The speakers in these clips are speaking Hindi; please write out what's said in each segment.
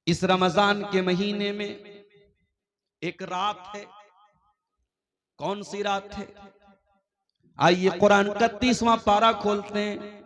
इस रमजान के महीने में एक रात है। कौन सी रात है? आइए कुरान का 30वां पारा खोलते हैं।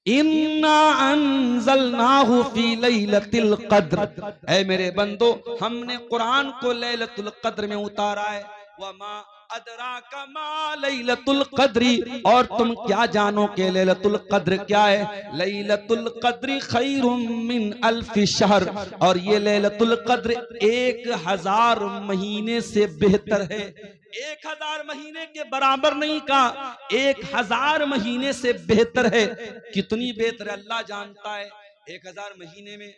इन्ना अंज़लनाहु फी लैलतिल क़द्र। ऐ मेरे बंदो, हमने कुरान को लैलतुल क़द्र में उतारा है। वमा अदराका मा लैलतुल क़द्री, और तुम क्या जानो कि लैलतुल क़द्र क्या है? लैलतुल क़द्री खैरुम मिन अल्फि शहर, और ये लैलतुल क़द्र 1000 महीने से बेहतर है। 1000 महीने के बराबर नहीं कहा, 1000 महीने से बेहतर है। कितनी बेहतर है अल्लाह जानता है। 1000 महीने में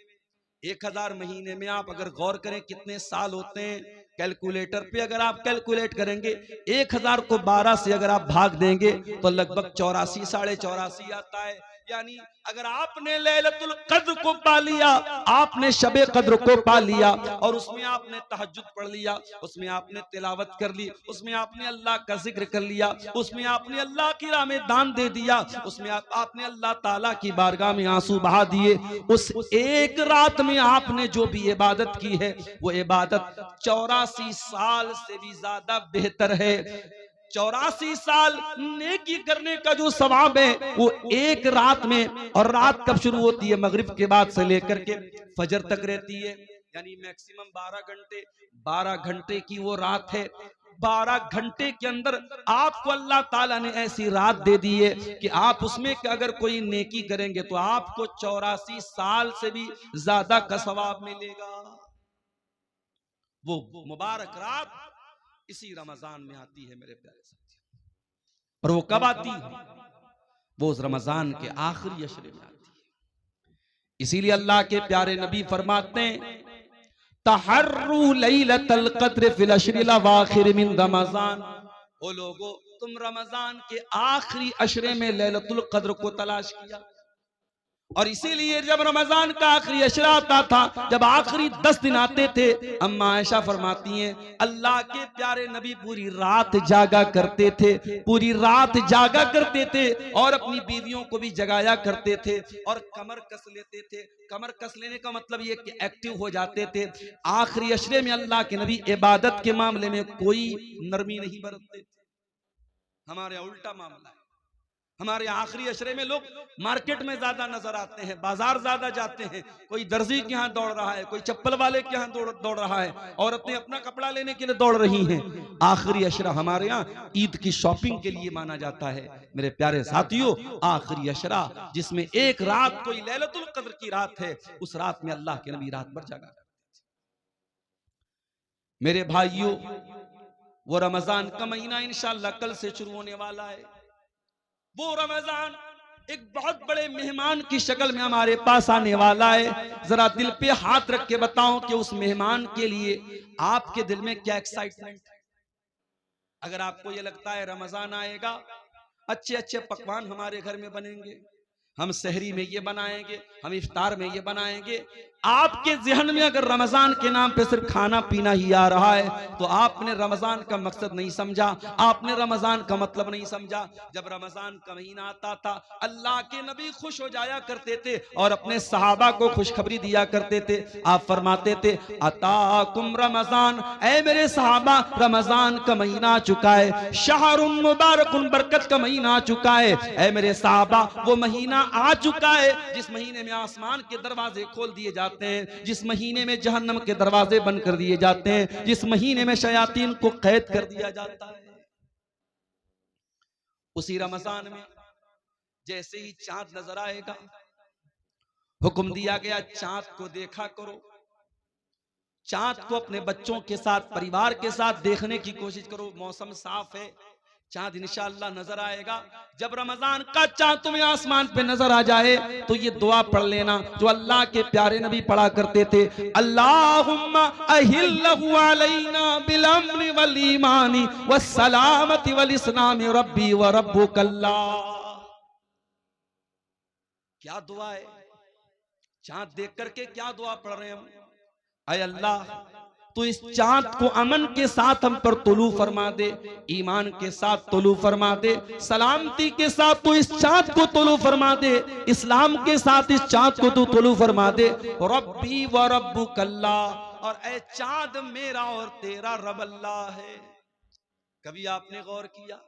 1000 महीने में आप अगर गौर करें कितने साल होते हैं, कैलकुलेटर पे अगर आप कैलकुलेट करेंगे 1000 को 12 से अगर आप भाग देंगे तो लगभग 84 84.5 आता है। यानी अगर आपने लैलतुल क़द्र को पा लिया, आपने शबे क़द्र को पा लिया, और उसमें आपने तहज्जुद पढ़ लिया, उसमें आपने तिलावत कर ली, उसमें आपने अल्लाह का जिक्र कर लिया, उसमें आपने अल्लाह की राह में दान दे दिया, उसमें आपने अल्लाह ताला की बारगाह में आंसू बहा दिए, उस एक रात में आपने जो भी इबादत की है वो इबादत 84 साल से भी ज्यादा बेहतर है। 84 साल नेकी करने का जो सवाब है वो एक रात में, और रात कब शुरू होती है? मगरिब के बाद से लेकर के फजर तक रहती है। यानी मैक्सिमम 12 घंटे की वो रात है। 12 घंटे के अंदर आपको अल्लाह ताला ने ऐसी रात दे दी है कि आप उसमें अगर कोई नेकी करेंगे तो आपको 84 साल से भी ज्यादा का सवाब मिलेगा। वो मुबारक रात इसी रमजान में आती है मेरे प्यारे साथियों। और वो कब आती है? वो उस रमजान के आखिरी अशरे में आती है। इसीलिए अल्लाह के प्यारे नबी फरमाते हैं, तहर्रू लैलतल क़द्र फिल अशरिल अवाखिर मिन रमजान। ओ लोगो, तुम रमजान के आखिरी अशरे में लैलतुल क़द्र को तलाश किया। और इसीलिए जब रमजान का आखिरी अशरा आता था, जब आखिरी 10 दिन आते थे, अम्मा आयशा फरमाती हैं अल्लाह के प्यारे नबी पूरी रात जागा करते थे, पूरी रात जागा करते थे, और अपनी बीवियों को भी जगाया करते थे, और कमर कस लेते थे। कमर कस लेने का मतलब ये कि एक्टिव हो जाते थे। आखिरी अशरे में अल्लाह के नबी इबादत के मामले में कोई नरमी नहीं बरतते थे। हमारे उल्टा मामला है। हमारे आखिरी अशरे में लोग मार्केट में ज्यादा नजर आते हैं, बाजार ज्यादा जाते हैं, कोई दर्जी के यहाँ दौड़ रहा है, कोई चप्पल वाले के यहाँ दौड़ रहा है, औरतें अपना कपड़ा लेने के लिए दौड़ रही हैं। आखिरी अशरा हमारे यहाँ ईद की शॉपिंग के लिए माना जाता है। मेरे प्यारे साथियों, आखिरी अशरा जिसमें एक रात कोई लैलतुल क़द्र की रात है, उस रात में अल्लाह के नबी रात भर जागा करते थे। मेरे भाइयों, वो रमजान का महीना इंशाअल्लाह कल से शुरू होने वाला है। वो रमजान एक बहुत बड़े मेहमान की शक्ल में हमारे पास आने वाला है। जरा दिल पे हाथ रख के बताओ कि उस मेहमान के लिए आपके दिल में क्या एक्साइटमेंट है। अगर आपको ये लगता है रमजान आएगा, अच्छे अच्छे पकवान हमारे घर में बनेंगे, हम सहरी में ये बनाएंगे, हम इफ्तार में ये बनाएंगे, आपके जहन में अगर रमजान के नाम पे सिर्फ खाना पीना ही आ रहा है तो आपने रमजान का मकसद नहीं समझा, आपने रमजान का मतलब नहीं समझा। जब रमजान का महीना आता था, अल्लाह के नबी खुश हो जाया करते थे और अपने सहाबा को खुशखबरी दिया करते थे। आप फरमाते थे अताकुम रमजान, ऐ मेरे सहाबा रमजान का महीना आ चुका है, शहरुन मुबारकुन, बरकत का महीना आ चुका है। ऐ मेरे सहाबा, वो महीना आ चुका है जिस महीने में आसमान के दरवाजे खोल दिए जाते हैं, जिस महीने में जहन्नम के दरवाजे बंद कर दिए जाते हैं, जिस महीने में शयातीन को कैद कर दिया जाता है। उसी रमजान में जैसे ही चांद नजर आएगा, हुक्म दिया गया चांद को देखा करो। चांद को अपने बच्चों के साथ, परिवार के साथ देखने की कोशिश करो। मौसम साफ है, चांद इंशाअल्लाह नजर आएगा। जब रमजान का चांद तुम्हें आसमान पे नजर आ जाए तो ये दुआ पढ़ लेना जो अल्लाह के प्यारे नबी पढ़ा करते थे, अल्लाहुम्मा अहिल्लहु अलैना बिल अम्नि वल ईमानी वस सलामति वल इस्लामी रब्बी व रब्बुकल्लाह। क्या दुआ है? चांद देख करके क्या दुआ पढ़ रहे हैं हम? अय अल्लाह, तो इस चांद को अमन के साथ हम पर तुलू फरमा दे, ईमान के साथ तुलू फरमा दे, सलामती के साथ तो इस चांद को तुलू फरमा दे, इस्लाम के साथ इस चांद को तो तुलू फरमा दे। रब्बी व रब्बुकल्ला, और ऐ चांद मेरा और तेरा रब अल्लाह है। कभी आपने गौर किया,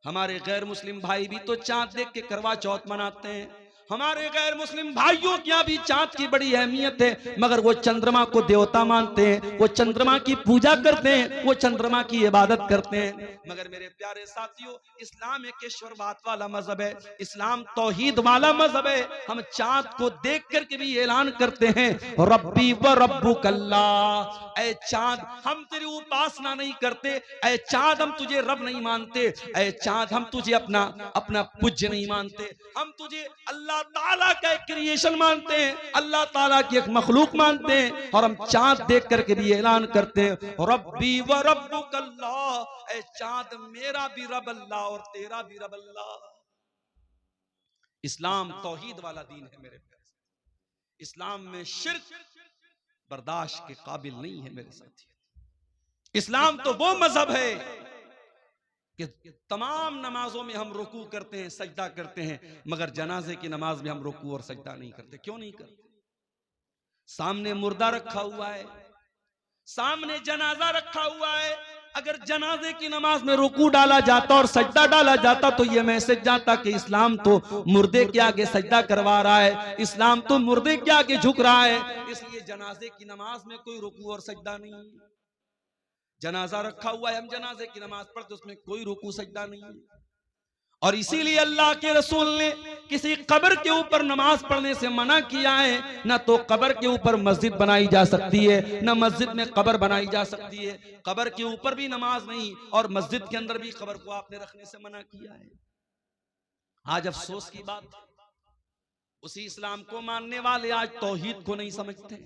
हमारे गैर मुस्लिम भाई भी तो चांद देख के करवा चौथ मनाते हैं। हमारे गैर मुस्लिम भाइयों की भी चांद की बड़ी अहमियत है, मगर वो चंद्रमा को देवता मानते हैं, वो चंद्रमा की पूजा करते हैं, वो चंद्रमा की इबादत करते हैं। मगर मेरे प्यारे साथियों, इस्लाम एक ईश्वरवाद वाला मजहब है, इस्लाम तौहीद वाला मजहब है। हम चांद को देख करके भी ऐलान करते हैं रब्बी व रब्बुकल्लाह, ऐ चांद हम तेरी उपासना नहीं करते, ऐ चांद हम तुझे रब नहीं मानते, ऐ चांद हम तुझे अपना पूज्य नहीं मानते, हम तुझे अल्लाह ताला का एक क्रिएशन मानते हैं, अल्लाह ताला की एक मखलूक मानते हैं। और हम चांद देख करके भी ऐलान करते हैं रब्बी व रब्बुकल्लाह, ऐ चांद मेरा भी रब अल्लाह और तेरा भी रब अल्लाह। इस्लाम तौहीद वाला दीन है मेरे प्यारे। इस्लाम में शिर्क बर्दाश्त के काबिल नहीं है मेरे साथी। इस्लाम तो वो मजहब है कि तमाम नमाजों में हम रुकू करते हैं, सजदा करते हैं, मगर जनाजे की नमाज में हम रुकू और सजदा नहीं करते। क्यों नहीं करते? सामने मुर्दा रखा हुआ है, सामने जनाजा रखा हुआ है, अगर जनाजे की नमाज में रुकू डाला जाता और सजदा डाला जाता तो यह मैसेज जाता कि इस्लाम तो मुर्दे के आगे सजदा करवा रहा है, इस्लाम तो मुर्दे के आगे झुक रहा है। इसलिए जनाजे की नमाज में कोई रुकू और सजदा नहीं है। जनाजा रखा हुआ है, हम जनाजे की नमाज पढ़ते, उसमें कोई रुकू सजदा नहीं है। और इसीलिए अल्लाह के रसूल ने किसी कब्र के ऊपर नमाज पढ़ने से मना किया है। ना तो कब्र के ऊपर मस्जिद बनाई जा सकती है, ना मस्जिद में कब्र बनाई जा सकती है। कब्र के ऊपर भी नमाज नहीं और मस्जिद के अंदर भी कब्र को आपने रखने से मना किया है। आज अफसोस की बात, उसी इस्लाम को मानने वाले आज तौहीद को नहीं समझते।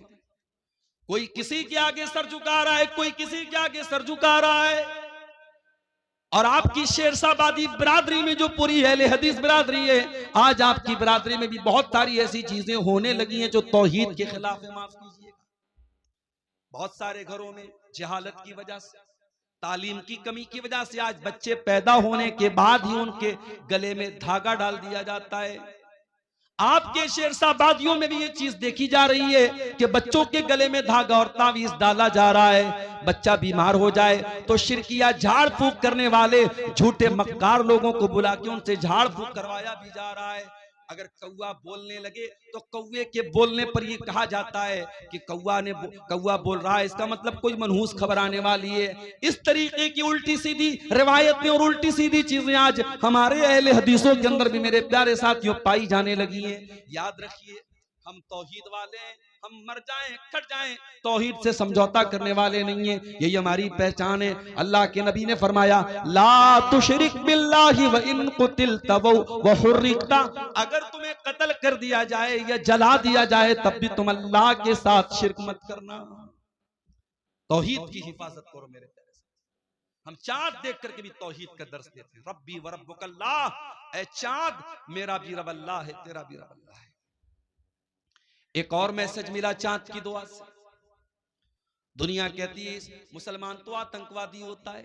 कोई किसी के आगे सर झुका रहा है, कोई किसी के आगे सर झुका रहा है। और आपकी शेरशाहबादी बिरादरी में जो पूरी अहले हदीस बिरादरी है, आज आपकी बिरादरी में भी बहुत सारी ऐसी चीजें होने लगी हैं जो तौहीद के खिलाफ है। माफ कीजिएगा, बहुत सारे घरों में जहालत की वजह से, तालीम की कमी की वजह से आज बच्चे पैदा होने के बाद ही उनके गले में धागा डाल दिया जाता है। आपके शेरशाहबादियों में भी ये चीज देखी जा रही है कि बच्चों के गले में धागा और तावीज डाला जा रहा है। बच्चा बीमार हो जाए तो शिरकिया झाड़ फूक करने वाले झूठे मक्कार लोगों को बुला के उनसे झाड़ फूक करवाया भी जा रहा है। अगर कौवा बोलने लगे तो कौवे के बोलने पर ये कहा जाता है कि कौवा बोल रहा है, इसका मतलब कोई मनहूस खबर आने वाली है। इस तरीके की उल्टी सीधी रिवायतें और उल्टी सीधी चीजें आज हमारे अहले हदीसों के अंदर भी मेरे प्यारे साथियों पाई जाने लगी हैं। याद रखिए, हम तौहीद वाले हैं, हम मर जाएं कट जाएं, तौहीद से समझौता करने वाले नहीं है। यही हमारी पहचान है। अल्लाह के नबी ने फरमाया ला तुशरिक बिल्लाहि व इन कुतिलता व हुर्रिकता, अगर तुम्हें कत्ल कर दिया जाए या जला दिया जाए तब भी तुम अल्लाह के साथ शिरक मत करना। तौहीद की हिफाजत करो मेरे प्यारे साथ। हम चांद देख करके भी तौहीद का दर्स देते हैं। रब्बी व रब्बुकल्लाह, ऐ चांद मेरा भी रब अल्लाह है, तेरा भी रब अल्लाह है। एक और मैसेज मिला चांद की दुआ से। दुनिया कहती है मुसलमान तो आतंकवादी होता है,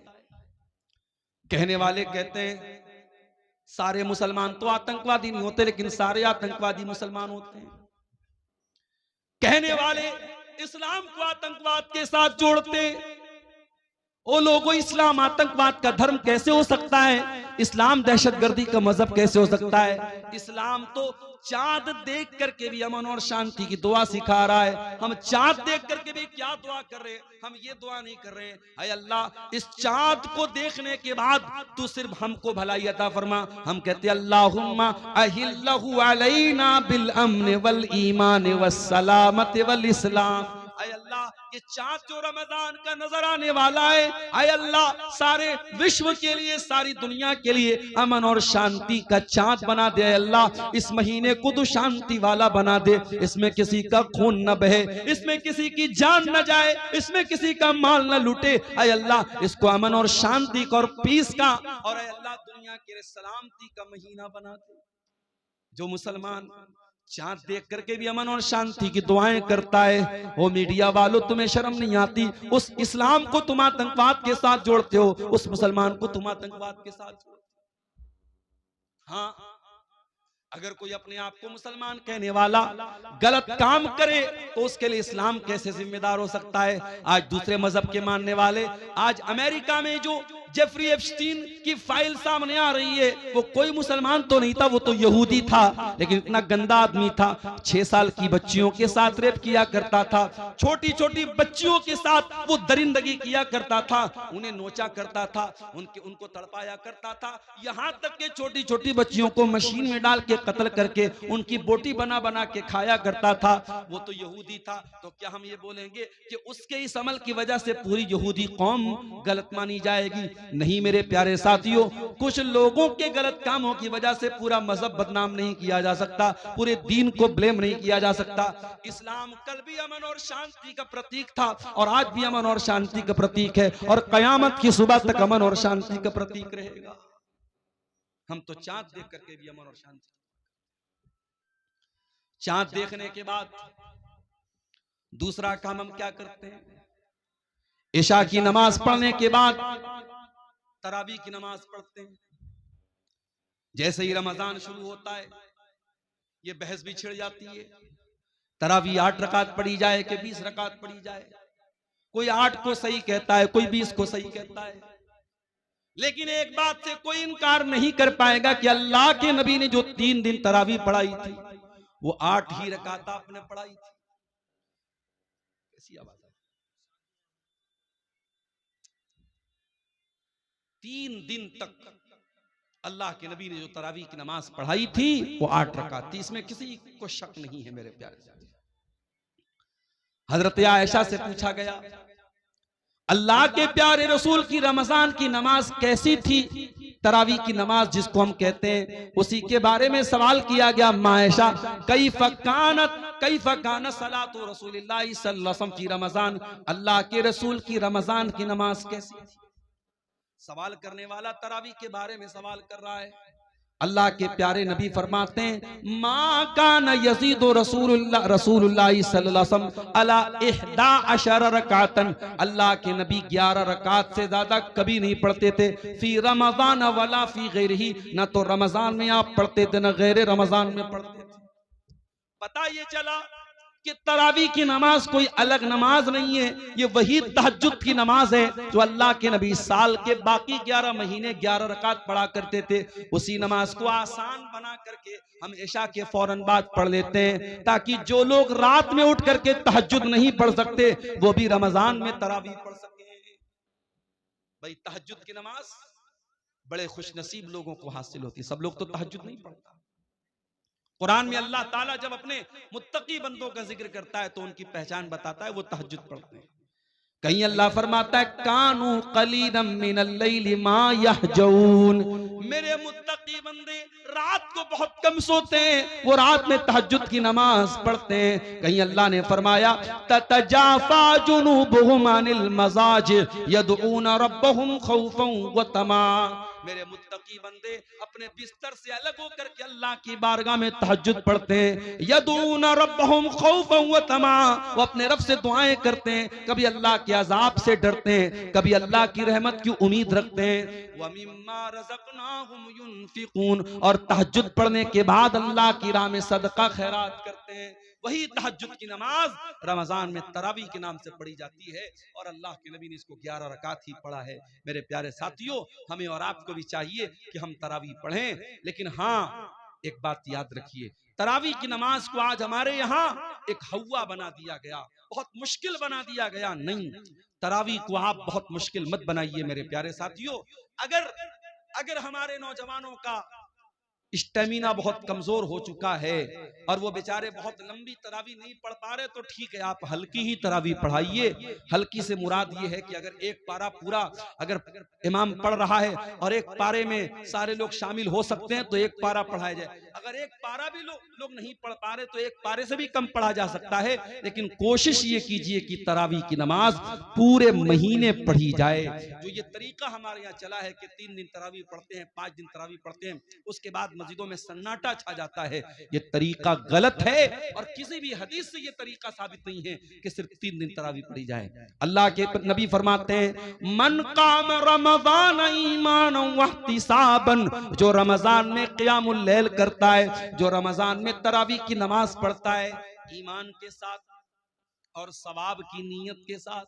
कहने वाले कहते हैं सारे मुसलमान तो आतंकवादी नहीं होते, लेकिन सारे आतंकवादी मुसलमान होते हैं। कहने वाले इस्लाम को आतंकवाद के साथ जोड़ते। ओ लोगों, इस्लाम आतंकवाद का धर्म कैसे हो सकता है? इस्लाम दहशतगर्दी का मजहब कैसे हो सकता है? इस्लाम तो चांद देख करके भी अमन और शांति की दुआ सिखा रहा है। हम चांद देख करके भी क्या दुआ कर रहे हैं? हम ये दुआ नहीं कर रहे हैं ऐ अल्लाह इस चांद को देखने के बाद तू सिर्फ हमको भलाई अता फरमा। हम कहते अल्लाहुम्मा अहिल्लहु अलैना बिल अम्न वल ईमान वस सलामत वल इस्लाम। ऐ अल्लाह, ये चांद जो रमजान का नजर आने वाला है, ऐ अल्लाह सारे विश्व के लिए, सारी दुनिया के लिए अमन और शांति का चांद बना दे। अल्लाह इस महीने को तो शांति वाला बना दे, इसमें किसी का खून न बहे, इसमें किसी की जान न जाए, इसमें किसी का माल न लूटे। ऐ अल्लाह इसको अमन और शांति का और पीस का, और ऐ अल्लाह दुनिया के लिए सलामती का महीना बना दे। जो मुसलमान चांद देख करके भी अमन और शांति की दुआएं करता है। वो मीडिया वालों, तुम्हें शर्म नहीं आती? उस इस्लाम को तुम आतंकवाद के साथ जोड़ते हो, उस मुसलमान को तुम आतंकवाद के साथ जोड़ते हो। हाँ, अगर कोई अपने आप को मुसलमान कहने वाला गलत काम करे तो उसके लिए इस्लाम कैसे जिम्मेदार हो सकता है? आज दूसरे मजहब के मानने वाले, आज अमेरिका में जो जेफरी एप्स्टीन की फाइल सामने आ रही है, वो कोई मुसलमान तो नहीं था, वो तो यहूदी था, लेकिन इतना गंदा आदमी था। 6 साल की बच्चियों के साथ रेप किया करता था, छोटी छोटी बच्चियों के साथ वो दरिंदगी किया करता था, उन्हें नोचा करता था, उनको तड़पाया करता था, यहां तक के छोटी छोटी बच्चियों को मशीन में डाल के कत्ल करके उनकी बोटी बना बना के खाया करता था। वो तो यहूदी था। तो क्या हम ये बोलेंगे कि उसके इस अमल की वजह से पूरी यहूदी कौम गलत मानी जाएगी? नहीं मेरे प्यारे साथियों, कुछ लोगों के गलत कामों की वजह से पूरा मजहब बदनाम नहीं किया जा सकता, पूरे दीन को ब्लेम नहीं किया जा सकता। इस्लाम कल भी अमन और शांति का प्रतीक था और आज भी अमन और शांति का प्रतीक है और कयामत की सुबह तक अमन और शांति का प्रतीक रहेगा। हम तो चांद देख करके भी अमन और शांति, चांद देखने के बाद दूसरा काम हम क्या करते हैं? इशा की नमाज पढ़ने के बाद तरावी की नमाज पढ़ते हैं। जैसे ही रमजान शुरू होता है, ये बहस भी छिड़ जाती है, तरावी 8 रकात पढ़ी जाए कि 20 रकात पढ़ी जाए। कोई 8 को सही कहता है, कोई 20 को सही कहता है। लेकिन एक बात से कोई इनकार नहीं कर पाएगा कि अल्लाह के नबी ने जो 3 दिन तरावी पढ़ाई थी, वो 8 ही रकात आपने पढ़ाई थी। कैसी आवाज है? 3 दिन तक अल्लाह के नबी ने जो तरावी की नमाज पढ़ाई थी वो 8 रकात थी। इसमें किसी को शक नहीं है मेरे प्यारे। हजरत आयशा से पूछा गया, अल्लाह के प्यारे रसूल की रमजान की नमाज कैसी थी? तरावी की नमाज जिसको हम कहते हैं, उसी के बारे में सवाल किया गया। मायशा कैफ़ कानत सलातु रसूलिल्लाह सल्लल्लाहु अलैहि वसल्लम की रमजान, अल्लाह के रसूल की रमजान की नमाज कैसी थी? सवाल करने वाला तरावी के बारे में सवाल कर रहा है। अल्लाह के प्यारे नबी फरमाते हैं, मा कान यज़ीदु रसूलुल्लाह सल्लल्लाहु अलैहि वसल्लम अला 11 रकातन, अल्लाह के नबी 11 रकात से ज्यादा कभी नहीं पढ़ते थे। फी रमजान वला फी गैरिही, न तो रमजान में आप पढ़ते थे न गैर रमजान में पढ़ते थे। पता ये चला कि तरावी की नमाज कोई अलग नमाज नहीं है, ये वही तहज्जुद की नमाज है जो अल्लाह के नबी साल के बाकी 11 महीने 11 रकात पढ़ा करते थे। उसी नमाज को आसान बना करके हम इशा के फौरन बाद पढ़ लेते हैं, ताकि जो लोग रात में उठ करके तहज्जुद नहीं पढ़ सकते वो भी रमजान में तरावी पढ़ सके। भाई तहज्जुद की नमाज बड़े खुशनसीब लोगों को हासिल होती है, सब लोग तो तहज्जुद नहीं पढ़ता। कुरान में अल्लाह ताला जब अपने मुत्तकी बंदों का जिक्र करता है तो उनकी पहचान बताता है, वो तहज्जुद पढ़ते हैं। कहीं अल्लाह फरमाता है, कानू कलीलन मिनल लैली मा यहजऊन, मेरे मुत्तकी बंदे रात को बहुत कम सोते हैं, वो रात में तहज्जुद की नमाज पढ़ते हैं। कहीं अल्लाह ने फरमाया, ततजाफा जुनूबुहुम अनिल मजाज यदऊन रब्बहुम खौफन व तमा, मेरे मुत्तकी बंदे अपने बिस्तर से अलग होकर के अल्लाह की बारगाह में तहज्जुद पढ़ते हैं। यदून रब्बहुम खौफन व तमा, वो अपने रब से दुआएं करते हैं, कभी अल्लाह के अजाब से डरते हैं, कभी अल्लाह की रहमत की उम्मीद रखते हैं। व मिम्मा रज़क़नाहुम युनफिकून, और तहज्जुद पढ़ने के बाद अल्लाह की राह में सदका खैरात करते हैं। वही तहज्जुद की नमाज रमजान में तरावी के नाम से पढ़ी जाती है और अल्लाह के नबी ने इसको 11 रकात ही पढ़ा है। मेरे प्यारे साथियों, हमें और आपको भी चाहिए कि हम तरावी पढ़ें, लेकिन हाँ एक बात याद रखिए, तरावी की नमाज को आज हमारे यहाँ एक हवा बना दिया गया, बहुत मुश्किल बना दिया गया। नहीं, तरावी को आप बहुत मुश्किल मत बनाइए मेरे प्यारे साथियों। अगर हमारे नौजवानों का स्टेमिना बहुत कमजोर हो चुका है और वो बेचारे बहुत लंबी तरावी नहीं पढ़ पा रहे, तो ठीक है, आप हल्की ही तरावी पढ़ाइए। हल्की से मुराद ये है कि अगर एक पारा पूरा अगर इमाम पढ़ रहा है और एक पारे में सारे लोग शामिल हो सकते हैं तो एक पारा पढ़ाया जाए। अगर एक पारा भी लोग नहीं पढ़ पा रहे तो एक पारे से भी कम पढ़ा जा सकता है, लेकिन कोशिश ये कीजिए कि तरावी की नमाज पूरे महीने पढ़ी जाए। जो ये तरीका हमारे यहाँ चला है कि 3 दिन तरावी पढ़ते हैं, 5 दिन तरावी पढ़ते हैं, उसके बाद मस्जिदों में सन्नाटा छा जाता है, ये तरीका गलत है और किसी भी हदीस से ये तरीका साबित नहीं है कि सिर्फ 3 दिन तरावी पढ़ी जाए। अल्लाह के नबी फरमाते हैं, मन काम रमजान ईमान वहतिसाबन, जो रमजान में क़ियामुल लैल करता है, जो रमजान में तरावी की नमाज पढ़ता है ईमान के साथ और सवाब की नीयत के साथ,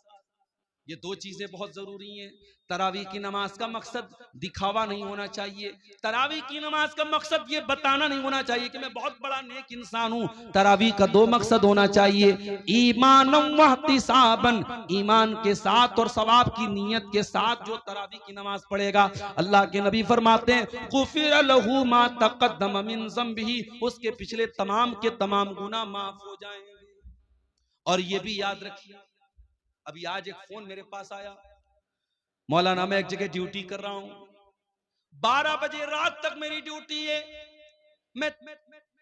ये 2 चीजें बहुत जरूरी हैं। तरावी की नमाज का मकसद दिखावा नहीं होना चाहिए, तरावी की नमाज का मकसद ये बताना नहीं होना चाहिए कि मैं बहुत बड़ा नेक इंसान हूं। तरावी का 2 मकसद होना चाहिए, ईमान वहतिसाबन, ईमान के साथ और सवाब की नीयत के साथ जो तरावी की नमाज पढ़ेगा, अल्लाह के नबी फरमाते हैं गुफिर लहू मा तक़द्दम मिन ज़ंबिही, उसके पिछले तमाम के तमाम गुनाह माफ हो जाएंगे। और ये भी याद रखिए, अभी आज एक फोन मेरे पास आया, मौलाना मैं एक जगह ड्यूटी कर रहा हूं, 12 बजे रात तक मेरी ड्यूटी है, मैं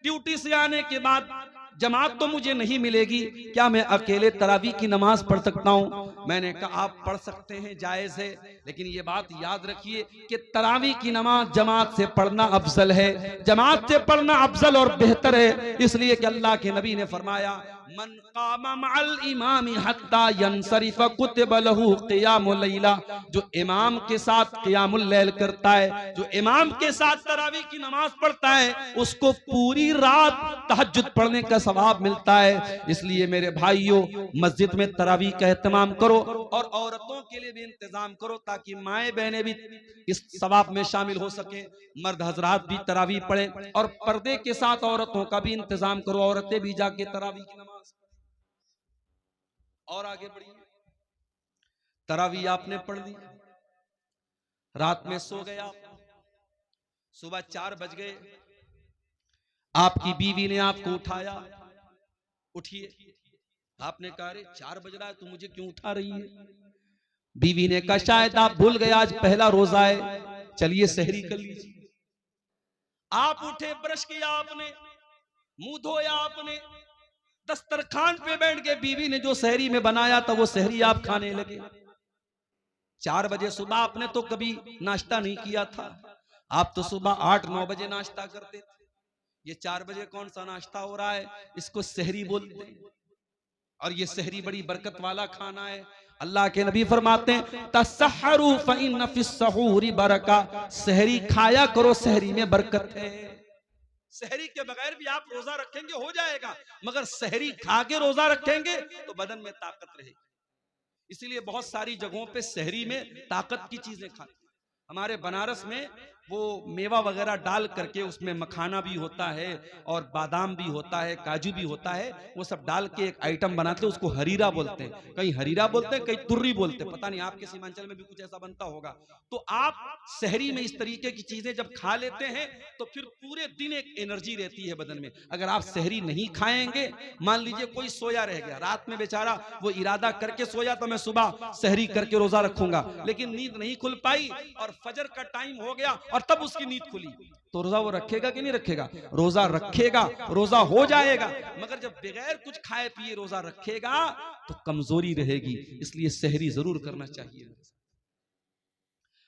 ड्यूटी से आने के बाद जमात तो मुझे नहीं मिलेगी, क्या मैं अकेले तरावी की नमाज पढ़ सकता हूं? मैंने कहा आप पढ़ सकते हैं, जायज है, लेकिन ये बात याद रखिए कि तरावी की नमाज जमात से पढ़ना अफजल है, जमात से पढ़ना अफजल और बेहतर है, इसलिए कि अल्लाह के नबी ने फरमाया मन कामा मअल इमामी हत्ता यंसरिफ कुतिब लहू क़ियामुल लैला, जो इमाम के साथ क़ियामुल लैल करता है, जो इमाम के साथ तरावी की नमाज पढ़ता है, उसको पूरी रात तहज्जुद पढ़ने का सवाब मिलता है। इसलिए मेरे भाइयों, मस्जिद में तरावी का एहतमाम करो और औरतों के लिए भी इंतजाम करो ताकि माएँ बहनें भी इस सवाब में शामिल हो सके, मर्द हजरात भी तरावी पढ़ें और पर्दे के साथ औरतों का भी इंतजाम करो, औरतें भी जाके तरावी की नमाज। और आगे बढ़िए, तरावी आपने पढ़ ली, रात में सो गया, सुबह 4 बज गए, आपकी बीवी ने आपको उठाया, उठिए, आपने कहा अरे 4 बज रहा है तो मुझे क्यों उठा रही है? बीवी ने कहा शायद आप भूल गए आज पहला रोजा है, चलिए सहरी कर लीजिए। आप उठे, ब्रश किया आपने, मुंह धोया आपने, दस्तरखान पे बैठ के बीवी ने जो सहरी में बनाया था वो सहरी आप खाने लगे। 4 बजे सुबह आपने तो कभी नाश्ता नहीं किया था, आप तो सुबह 8-9 बजे नाश्ता करते थे, ये 4 बजे कौन सा नाश्ता हो रहा है? इसको सहरी बोलते हैं और ये सहरी बड़ी बरकत वाला खाना है। अल्लाह के नबी फरमाते हैं तसहरू फइन्न फिस्सहूरी बरका, सहरी खाया करो, सहरी में बरकत है। सहरी के बगैर भी आप रोजा रखेंगे हो जाएगा, मगर सहरी खा के रोजा रखेंगे तो बदन में ताकत रहेगी। इसीलिए बहुत सारी जगहों पे सहरी में ताकत की चीजें खाते। हमारे बनारस में वो मेवा वगैरह डाल करके उसमें मखाना भी होता है और बादाम भी होता है, काजू भी होता है, वो सब डाल के एक आइटम बनाते हैं, उसको हरीरा बोलते हैं, कहीं हरीरा बोलते हैं, कहीं तुर्री बोलते हैं, पता नहीं आपके सीमांचल में भी कुछ ऐसा बनता होगा। तो आप सहरी में इस तरीके की चीजें जब खा लेते हैं तो फिर पूरे दिन एक एनर्जी रहती है बदन में। अगर आप सहरी नहीं खाएंगे, मान लीजिए कोई सोया रह गया, रात में बेचारा वो इरादा करके सोया तो मैं सुबह सहरी करके रोजा रखूंगा, लेकिन नींद नहीं खुल पाई और फजर का टाइम हो गया और तब उसकी नींद खुली, तो रोजा वो रखेगा कि नहीं रखेगा? रोजा रखेगा, रोजा हो जाएगा, मगर जब बगैर कुछ खाए पिए रोजा रखेगा तो कमजोरी रहेगी। इसलिए सहरी जरूर करना चाहिए।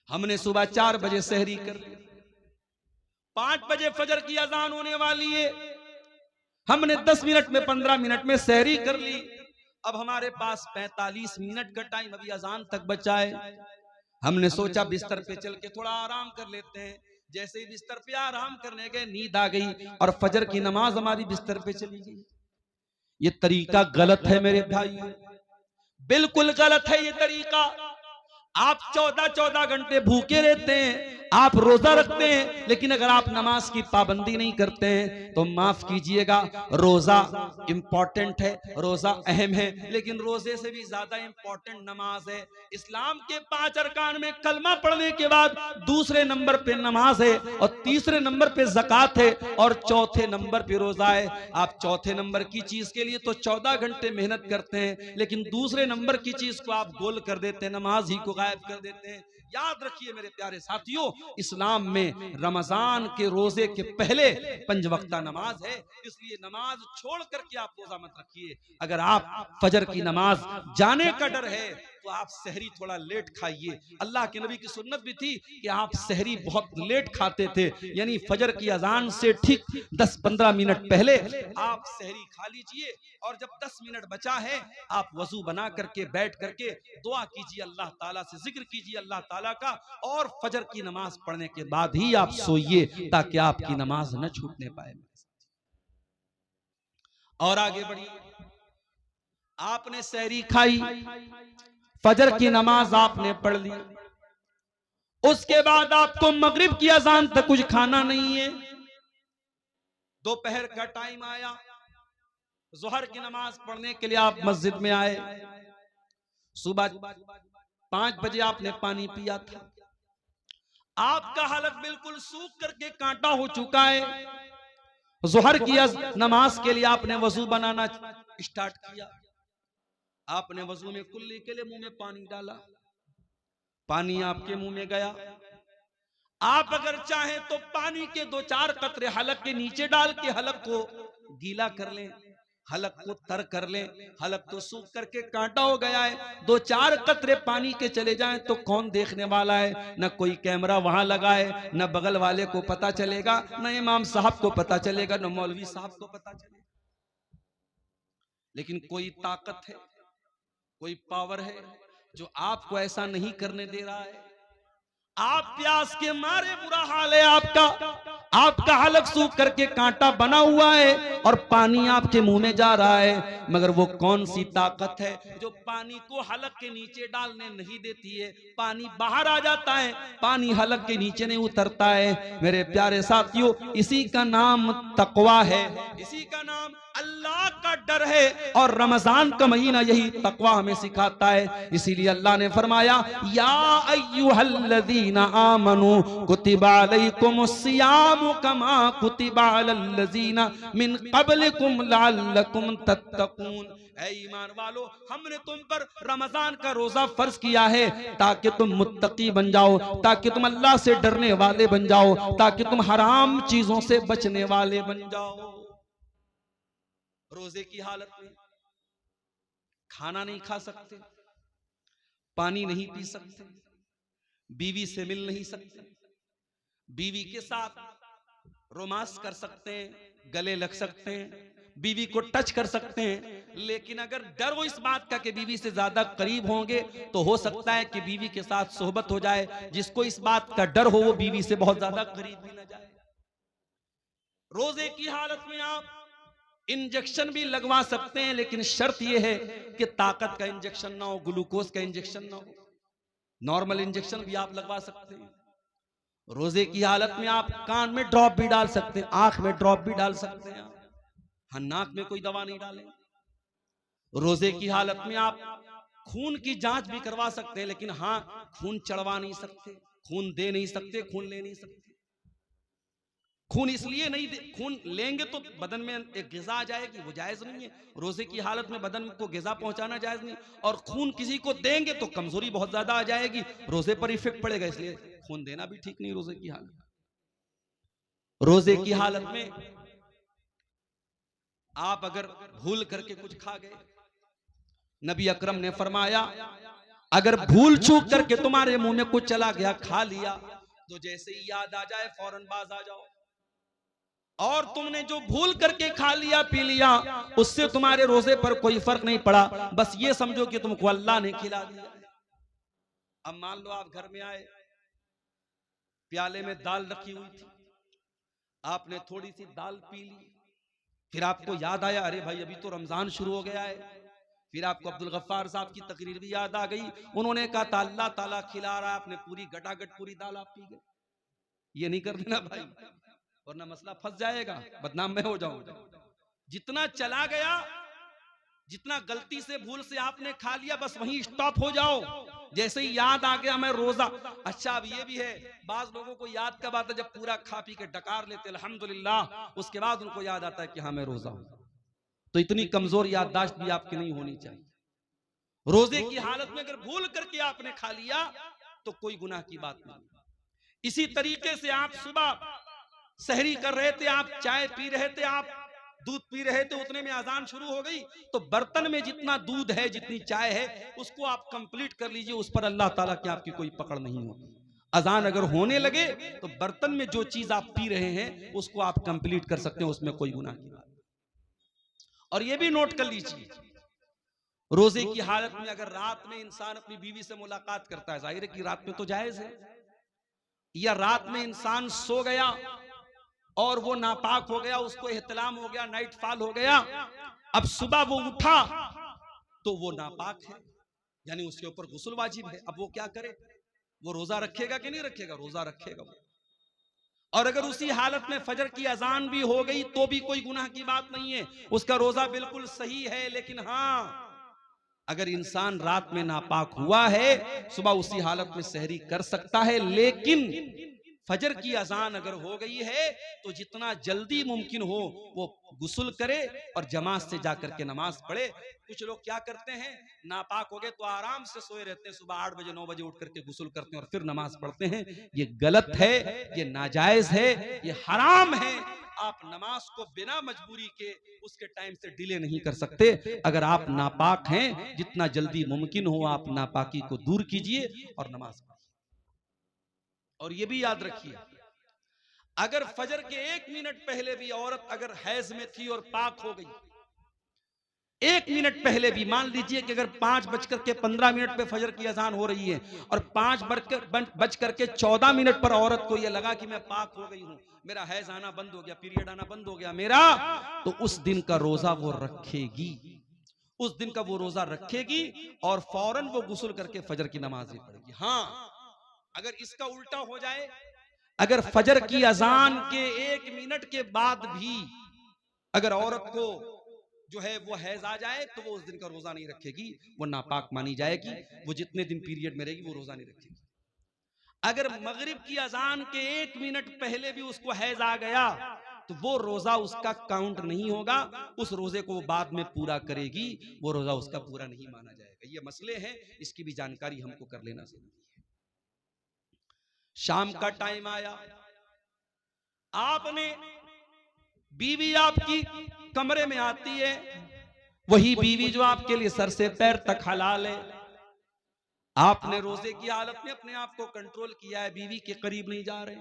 हमने सुबह 4 बजे सहरी कर ली, 5 बजे फजर की अजान होने वाली है, हमने 10 मिनट में 15 मिनट में सहरी कर ली। अब हमारे पास 45 मिनट का टाइम अभी अजान तक बचा है। हमने सोचा बिस्तर पे चल के थोड़ा आराम कर लेते हैं। जैसे ही बिस्तर पे आराम करने गए, नींद आ गई और फजर की नमाज हमारी बिस्तर पे चली गई। ये तरीका गलत है मेरे भाई, बिल्कुल गलत है ये तरीका। आप 14-14 घंटे भूखे रहते हैं, आप रोजा रखते हैं, लेकिन अगर आप नमाज की पाबंदी नहीं करते हैं तो माफ कीजिएगा, रोजा इंपॉर्टेंट है, रोजा अहम है, लेकिन रोजे से भी ज्यादा इंपॉर्टेंट नमाज है। इस्लाम के 5 अरकान में कलमा पढ़ने के बाद दूसरे नंबर पे नमाज है और तीसरे नंबर पे ज़कात है और चौथे नंबर पे रोजा है। आप चौथे नंबर की चीज के लिए तो 14 घंटे मेहनत करते हैं, लेकिन दूसरे नंबर की चीज को आप गोल कर देते हैं, नमाज ही को गायब कर देते हैं। याद रखिए मेरे प्यारे साथियों, इस्लाम में रमजान के रोजे के पहले 5 वक्ता नमाज है, इसलिए नमाज छोड़ करके आप रोजा मत रखिए। अगर आप फजर की नमाज जाने का डर है तो आप सहरी थोड़ा लेट खाइए। अल्लाह के नबी की सुन्नत भी थी कि आप सहरी बहुत लेट खाते थे, यानी फजर की अजान से ठीक 10-15 मिनट पहले आप सहरी खा लीजिए, और जब 10 मिनट बचा है आप वजू बना करके बैठ करके दुआ कीजिए, अल्लाह ताला से जिक्र कीजिए अल्लाह ताला का, और फजर की नमाज पढ़ने के बाद ही आप सोइए ताकि आपकी नमाज न छूटने पाए। और आगे बढ़िए, आपने सहरी खाई, फजर की नमाज आपने पढ़ ली, उसके बाद आपको मगरिब की अजान तक कुछ खाना नहीं है। दोपहर का टाइम आया, जोहर की नमाज पढ़ने के लिए आप मस्जिद में आए, सुबह 5 बजे आपने पानी पिया था, आपका हलक बिल्कुल सूख करके कांटा हो चुका है। जोहर की नमाज के लिए आपने वजू बनाना स्टार्ट किया, आपने वजू में कुल्ली के लिए मुंह में पानी डाला, पानी आपके मुंह में गया। आप अगर चाहें तो पानी के 2-4 कतरे हलक के नीचे डाल के हलक को गीला कर लें, हलक को तर कर लें। हलक तो सूख करके कांटा हो गया है, 2-4 कतरे पानी के चले जाएं तो कौन देखने वाला है? न कोई कैमरा वहां लगा है, न बगल वाले को पता चलेगा, न इमाम साहब को पता चलेगा, न मौलवी साहब को पता चलेगा। लेकिन कोई ताकत है, कोई पावर है जो आपको ऐसा नहीं करने दे रहा है। आप प्यास के मारे, बुरा हाल है आपका हलक सूख करके कांटा बना हुआ है और पानी आपके मुंह में जा रहा है, मगर वो कौन सी ताकत है जो पानी को हलक के नीचे डालने नहीं देती है? पानी बाहर आ जाता है, पानी हलक के नीचे नहीं उतरता है। मेरे प्यारे साथियों, इसी का नाम तकवा है, इसी का नाम अल्लाह का डर है, और रमजान का महीना यही तकवा हमें सिखाता है। इसीलिए अल्लाह ने फरमाया, या अय्युहल्लज़ीना आमनू कुतिबा अलैकुमुस्सियामु कमा कुतिबा अलल्लज़ीना मिन क़ब्लिकुम लअल्लकुम तत्तकून। ऐ ईमान वालो, हमने तुम पर रमजान का रोजा फर्ज किया है ताकि तुम मुत्तकी बन जाओ, ताकि तुम अल्लाह से डरने वाले बन जाओ, ताकि तुम हराम चीजों से बचने वाले बन जाओ। रोजे की हालत में खाना नहीं खा सकते, पानी नहीं पी सकते, बीवी से मिल नहीं सकते, बीवी के साथ रोमांस कर सकते हैं, गले लग सकते हैं, बीवी को टच कर सकते हैं, लेकिन अगर डर हो इस बात का कि बीवी से ज्यादा करीब होंगे तो हो सकता है कि बीवी के साथ सोहबत हो जाए। जिसको इस बात का डर हो वो बीवी से बहुत ज्यादा करीब भी न जाए। रोजे की हालत में आप इंजेक्शन भी लगवा सकते हैं, लेकिन शर्त यह है कि ताकत का इंजेक्शन ना हो, ग्लूकोज का इंजेक्शन ना हो। नॉर्मल इंजेक्शन भी आप लगवा सकते हैं। रोजे की हालत में आप कान में ड्रॉप भी डाल सकते हैं, आंख में ड्रॉप भी डाल सकते हैं, हाँ, नाक में कोई दवा नहीं डालें। रोजे की हालत में आप खून की जांच भी करवा सकते हैं, लेकिन हाँ, खून चढ़वा नहीं सकते, खून दे नहीं सकते, खून ले नहीं सकते। खून इसलिए नहीं दे, खून लेंगे तो बदन में एक ग़िज़ा आ जाएगी, वो जायज नहीं है। रोजे की हालत में बदन को ग़िज़ा पहुंचाना जायज नहीं, और खून किसी को देंगे तो कमजोरी बहुत ज्यादा आ जाएगी, रोजे पर इफेक्ट पड़ेगा, इसलिए खून देना भी ठीक नहीं रोजे की हालत। रोजे की हालत में आप अगर भूल करके कुछ खा गए, नबी अकरम ने फरमाया, अगर भूल चूक करके तुम्हारे मुंह में कुछ चला गया, खा लिया, तो जैसे ही याद आ जाए फौरन बाज आ जाओ। और तुमने जो भूल करके खा लिया पी लिया, उससे तुम्हारे रोजे पर कोई फर्क नहीं पड़ा, बस ये समझो कि तुमको अल्लाह ने खिला दिया। अब मान लो आप घर में आए, प्याले में दाल रखी हुई थी, आपने थोड़ी सी दाल पी ली, फिर आपको याद आया, अरे भाई अभी तो रमजान शुरू हो गया है। फिर आपको अब्दुल गफ्फार साहब की तकरीर भी याद आ गई, उन्होंने कहा था अल्लाह ताला खिला रहा है, आपने पूरी गटागट पूरी दाल आप पी गए। ये नहीं कर देना भाई, वरना मसला फंस जाएगा, बदनाम मैं हो जाऊंगा। जितना चला गया, जितना गलती से भूल से आपने खा लिया, बस वहीं स्टॉप हो जाओ। जैसे ही याद आ गया मैं रोजा, अच्छा अब ये भी है, बाज लोगों को याद कब आता है? जब पूरा खा पी के डकार लेते अल्हम्दुलिल्लाह, उसके बाद उनको याद आता है कि हाँ मैं रोजा हूं। तो इतनी कमजोर याददाश्त भी आपकी नहीं होनी चाहिए। रोजे की हालत में अगर भूल करके आपने खा लिया तो कोई गुनाह की बात नहीं। इसी तरीके से आप सुबह सहरी कर रहे थे, आप चाय पी रहे थे, आप दूध पी रहे थे, उतने में अजान शुरू हो गई, तो बर्तन में जितना दूध है, जितनी चाय है, उसको आप कंप्लीट कर लीजिए, उस पर अल्लाह ताला की आपकी कोई पकड़ नहीं होगी। अजान अगर होने लगे तो बर्तन में जो चीज आप पी रहे हैं उसको आप कंप्लीट कर सकते हैं, उसमें कोई गुनाह की बात नहीं। और ये भी नोट कर लीजिए, रोजे की हालत में अगर रात में इंसान अपनी बीवी से मुलाकात करता है, जाहिर है कि रात में तो जायज है, या रात में इंसान सो गया और वो नापाक हो गया, उसको एहतलाम हो गया, नाइट फॉल हो गया, अब सुबह वो उठा तो वो नापाक है, यानी उसके ऊपर गुस्ल वाजिब है। अब वो क्या करे? वो रोजा रखेगा कि नहीं रखेगा? रोजा रखेगा वो। और अगर उसी हालत में फजर की अजान भी हो गई तो भी कोई गुनाह की बात नहीं है, उसका रोजा बिल्कुल सही है। लेकिन हाँ, अगर इंसान रात में नापाक हुआ है, सुबह उसी हालत में सहरी कर सकता है, लेकिन फजर की अजान अगर हो गई है तो जितना जल्दी मुमकिन हो वो गुस्ल करे और जमात से जाकर के नमाज पढ़े। कुछ लोग क्या करते हैं, नापाक हो गए तो आराम से सोए रहते हैं, सुबह 8 बजे 9 बजे उठ करके गुस्ल करते हैं और फिर नमाज पढ़ते हैं। ये गलत है, ये नाजायज है, ये हराम है। आप नमाज को बिना मजबूरी के उसके टाइम से डिले नहीं कर सकते। अगर आप नापाक हैं, जितना जल्दी मुमकिन हो आप नापाकी को दूर कीजिए और नमाज पढ़िए। और ये भी याद रखिए, अगर फजर के 1 मिनट पहले भी औरत अगर हैज में थी और पाक हो गई, 1 मिनट पहले भी, मान लीजिए कि अगर 5:15 पे फजर की अजान हो रही है और 5:14 पर औरत को यह लगा कि मैं पाक हो गई हूं, मेरा हैज आना बंद हो गया, पीरियड आना बंद हो गया मेरा, तो उस दिन का रोजा वो रखेगी, उस दिन का वो रोजा रखेगी और फौरन वो गुस्ल करके फजर की नमाज भी पढ़ेगी। हाँ, अगर इसका उल्टा हो जाए, अगर फजर की अजान के 1 मिनट के बाद भी अगर औरत को जो है वो हैज आ जाए तो वो उस दिन का रोजा नहीं रखेगी, वो नापाक मानी जाएगी, वो जितने दिन पीरियड में रहेगी वो रोजा नहीं रखेगी। अगर मगरिब की अजान के 1 मिनट पहले भी उसको हैज आ गया तो वो रोजा उसका काउंट नहीं होगा, उस रोजे को वो बाद में पूरा करेगी, वो रोजा उसका पूरा नहीं माना जाएगा। ये मसले हैं, इसकी भी जानकारी हमको कर लेना जरूरी है। शाम का टाइम आया, आपने, बीवी आपकी कमरे में आती है, वही बीवी जो आपके लिए सर से पैर तक हलाल है, आपने रोजे की हालत में अपने आप को कंट्रोल किया है, बीवी के करीब नहीं जा रहे,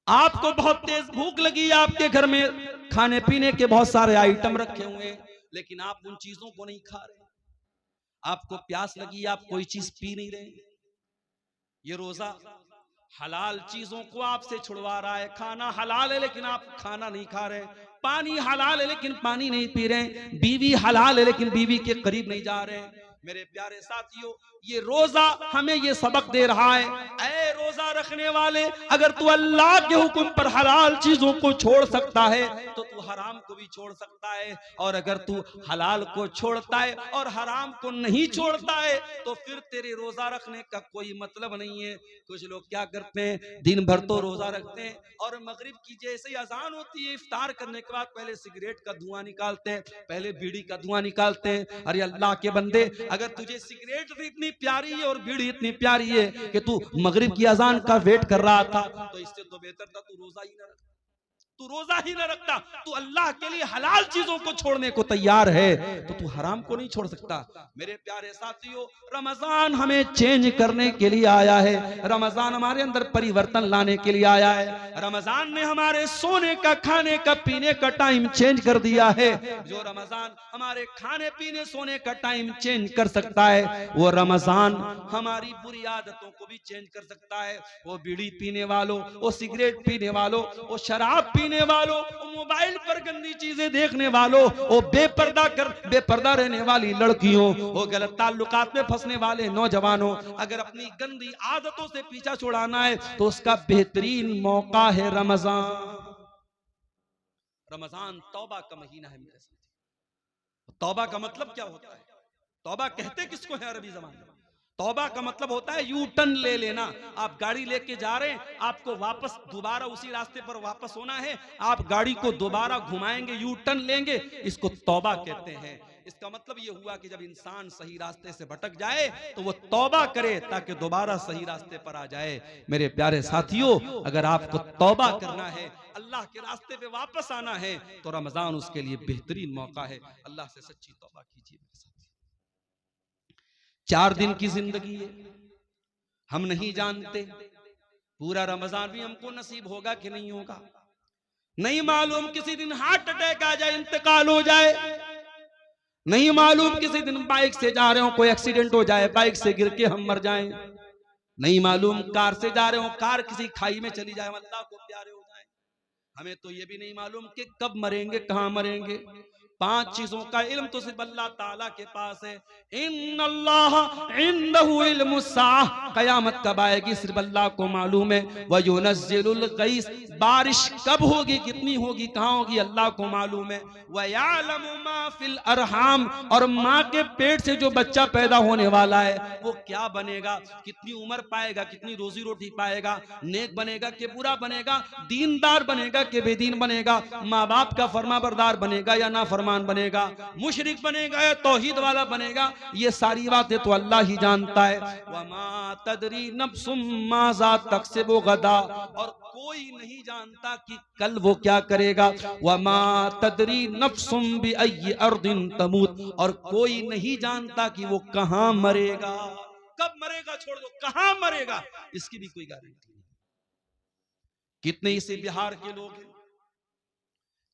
आपको बहुत तेज भूख लगी, आपके घर में खाने पीने के बहुत सारे आइटम रखे हुए हैं, लेकिन आप उन चीजों को नहीं खा रहे, आपको प्यास लगी, आप कोई चीज पी नहीं रहे, ये रोजा हलाल चीजों को आपसे छुड़वा रहा है। खाना हलाल है लेकिन आप खाना नहीं खा रहे, पानी हलाल है लेकिन पानी नहीं पी रहे, बीवी हलाल है लेकिन बीवी के करीब नहीं जा रहे। मेरे प्यारे साथियों, ये रोजा हमें ये सबक दे रहा है, ऐ रोजा रखने वाले, अगर तू अल्लाह के हुक्म पर हलाल चीजों को छोड़ सकता है तो तू हराम को भी छोड़ सकता है, और अगर तू हलाल को छोड़ता है और हराम को नहीं छोड़ता है तो फिर तेरे रोजा रखने का कोई मतलब नहीं है। कुछ लोग क्या करते हैं, दिन भर तो रोजा रखते हैं और मगरिब की जैसे ही अजान होती है, इफ्तार करने के बाद पहले सिगरेट का धुआं निकालते हैं, पहले बीड़ी का धुआं निकालते हैं। अरे अल्लाह के बंदे, अगर तुझे सिगरेट इतनी प्यारी है और बीड़ी इतनी प्यारी है कि तू मगरिब की अजान का वेट कर रहा था, तो इससे तो बेहतर था तू रोजा ही ना रखता, तू रोजा ही ना रखता। तू अल्लाह के लिए हलाल चीजों को छोड़ने को तैयार है तो तू हराम को नहीं छोड़ सकता। मेरे प्यारे साथियों, रमजान हमें चेंज करने के लिए आया है, रमजान हमारे अंदर परिवर्तन लाने के लिए आया है, रमजान ने हमारे सोने का, खाने का, पीने का टाइम चेंज कर दिया है। जो रमजान हमारे खाने पीने सोने का टाइम चेंज कर सकता है, वो रमजान हमारी बुरी आदतों को भी चेंज कर सकता है। वो बीड़ी पीने वालों, वो सिगरेट पीने वालों, वो शराब पीने वालों, वो मोबाइल पर गंदी चीजें देखने वालों, वो बेपर्दा रहने वाली लड़कियों, वो गलत ताल्लुकात में फंसने वाले नौजवानों, अगर अपनी गंदी आदतों से पीछा छुड़ाना है तो उसका बेहतरीन मौका है रमजान। रमजान तौबा का महीना है मेरे साथ। तौबा का मतलब क्या होता है? तौबा कहते किसको है अरबी ज़बान में? तौबा का मतलब होता है यू टर्न ले लेना। आप गाड़ी लेके जा रहे हैं, आपको वापस दोबारा उसी रास्ते पर वापस होना है, आप गाड़ी को दोबारा घुमाएंगे, यू टर्न लेंगे, इसको तौबा कहते हैं। इसका मतलब ये हुआ कि जब इंसान सही रास्ते से भटक जाए तो वो तौबा करे ताकि दोबारा सही रास्ते पर आ जाए। मेरे प्यारे साथियों, अगर आपको तौबा करना है, अल्लाह के रास्ते पे वापस आना है, तो रमजान उसके लिए बेहतरीन मौका है। अल्लाह से सच्ची तौबा कीजिए। 4 दिन की जिंदगी है, हम नहीं जानते पूरा रमजान भी हमको नसीब होगा कि नहीं होगा। नहीं मालूम किसी दिन हार्ट अटैक आ जाए, इंतकाल हो जाए। नहीं मालूम किसी दिन बाइक से जा रहे हो, कोई एक्सीडेंट हो जाए, बाइक से गिर के हम मर जाएं। नहीं मालूम कार से जा रहे हो, कार किसी खाई में चली जाए, अल्लाह को प्यारे हो जाए। हमें तो ये भी नहीं मालूम कि कब मरेंगे, कहां मरेंगे। 5 चीजों का इल्म तो सिर्फ अल्लाह ताला के पास है। इन्नल्लाह इंदहु इल्मुस्साह, कयामत कब आएगी सिर्फ अल्लाह को मालूम है। व युनज़्ज़िलुल गैस, बारिश कब होगी, कितनी होगी, कहां होगी, अल्लाह को मालूम है। व यअलमु मा फिल अरहाम, और माँ के पेट से जो बच्चा पैदा होने वाला है वो क्या बनेगा, कितनी उम्र पाएगा, कितनी रोजी रोटी पाएगा, नेक बनेगा कि बुरा बनेगा, दीनदार बनेगा कि बेदीन बनेगा, माँ बाप का फरमाबरदार बनेगा या ना फरमान बनेगा, मुशरिक बनेगा या तौहीद वाला बनेगा, ये सारी बातें तो अल्लाह ही जानता है। वमा तदरी नफ्सुम माज़ा तक्सिबु गदा, और कोई नहीं जानता कि कल वो क्या करेगा। वमा तदरी नफ्सुम बिअय्यि अर्दिन तमूत, और कोई नहीं जानता कि वो कहां मरेगा, कब मरेगा छोड़ दो, कहां मरेगा इसकी भी कोई गारंटी नहीं। कितने इसे बिहार के लोग हैं,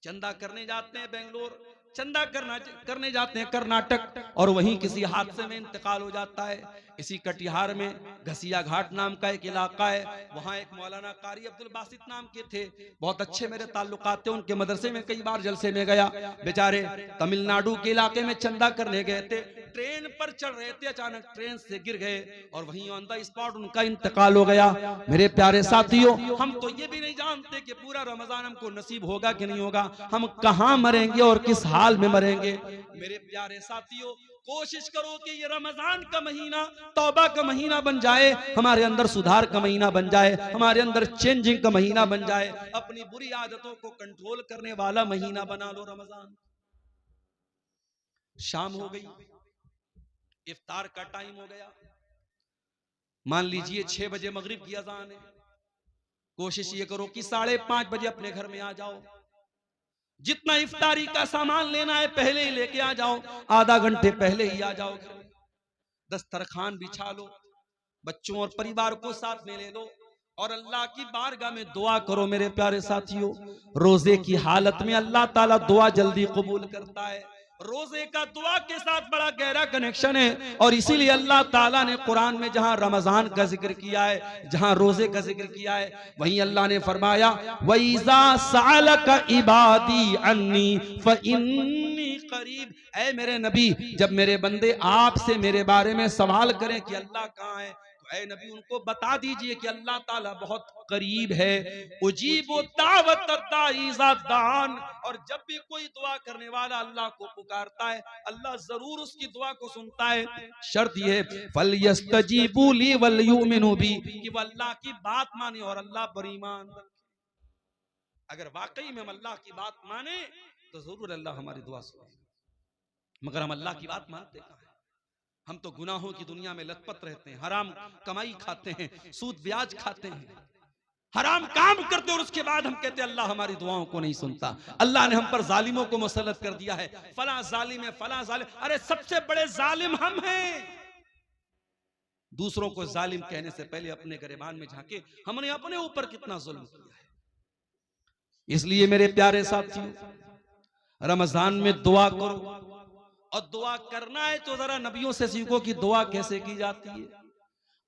चंदा करने जाते हैं बेंगलोर, चंदा करने जाते हैं कर्नाटक, और वहीं किसी हादसे में इंतकाल हो जाता है। इसी कटिहार में घसिया घाट नाम का एक इलाका है, वहां एक मौलाना कारी अब्दुल बासित नाम के थे, बहुत अच्छे मेरे ताल्लुकात थे, उनके मदरसे में कई बार जलसे में गया। बेचारे तमिलनाडु के इलाके में चंदा करने गए थे, ट्रेन पर चढ़ रहे थे, अचानक ट्रेन से गिर गए और वहीं ऑन द स्पॉट उनका इंतकाल हो गया। मेरे प्यारे साथियों, हम तो ये भी नहीं जानते कि पूरा रमजान हमको नसीब होगा कि नहीं होगा, हम कहां मरेंगे और किस हाल में मरेंगे। मेरे प्यारे साथियों, कोशिश करो कि ये रमजान का महीना तौबा का महीना बन जाए, हमारे अंदर सुधार का महीना बन जाए, हमारे अंदर चेंजिंग का महीना बन जाए, अपनी बुरी आदतों को कंट्रोल करने वाला महीना बना लो रमजान। शाम हो गई, इफ्तार का टाइम हो गया, मान लीजिए 6 बजे मगरिब की अजान है। कोशिश ये करो कि 5:30 बजे अपने घर में आ जाओ। जितना इफ्तारी का सामान लेना है पहले ही लेके आ जाओ, आधा घंटे पहले ही आ जाओ। दस्तरखान बिछा लो, बच्चों और परिवार को साथ में ले लो और अल्लाह की बारगाह में दुआ करो। मेरे प्यारे साथियों, रोजे की हालत में अल्लाह ताला दुआ जल्दी कबूल करता है। रोजे का दुआ के साथ बड़ा गहरा कनेक्शन है और इसीलिए अल्लाह ताला ने कुरान में जहां रमजान का जिक्र किया है, जहां रोजे का जिक्र किया है, वहीं अल्लाह ने फरमाया वइज़ा सअलका इबादी अन्नी फइन्नी करीब। ऐ मेरे नबी, जब मेरे बंदे आपसे मेरे बारे में सवाल करें कि अल्लाह कहाँ है, ऐ नबी उनको बता दीजिए कि अल्लाह ताला बहुत करीब है। उजीबु दावत दाई इज़ा दान, और जब भी कोई दुआ करने वाला अल्लाह को पुकारता है, अल्लाह जरूर उसकी दुआ को सुनता है। शर्त ये है फलयस्तजीबू ली वलयुमिनु बी, कि वो अल्लाह की बात माने और अल्लाह पर ईमान रखे। अगर वाकई में हम अल्लाह की बात माने तो जरूर अल्लाह हमारी दुआ सुने, मगर हम अल्लाह की बात मानते कहां हैं? हम तो गुनाहों की दुनिया में लथपथ रहते हैं, हराम कमाई खाते हैं, सूद ब्याज खाते हैं, हराम काम करते हैं और उसके बाद हम कहते हैं अल्लाह हमारी दुआओं को नहीं सुनता। अल्लाह ने हम पर जालिमों को मुसल्लत कर दिया है, फला जालिम है, फला जालिम। अरे सबसे बड़े जालिम हम हैं। दूसरों को जालिम कहने से पहले अपने गिरबान में झांके, हमने अपने ऊपर कितना जुल्म किया है। इसलिए मेरे प्यारे साथियों, रमजान में दुआ करो, और दुआ करना है तो जरा नबियों से सीखो कि दुआ कैसे की जाती है।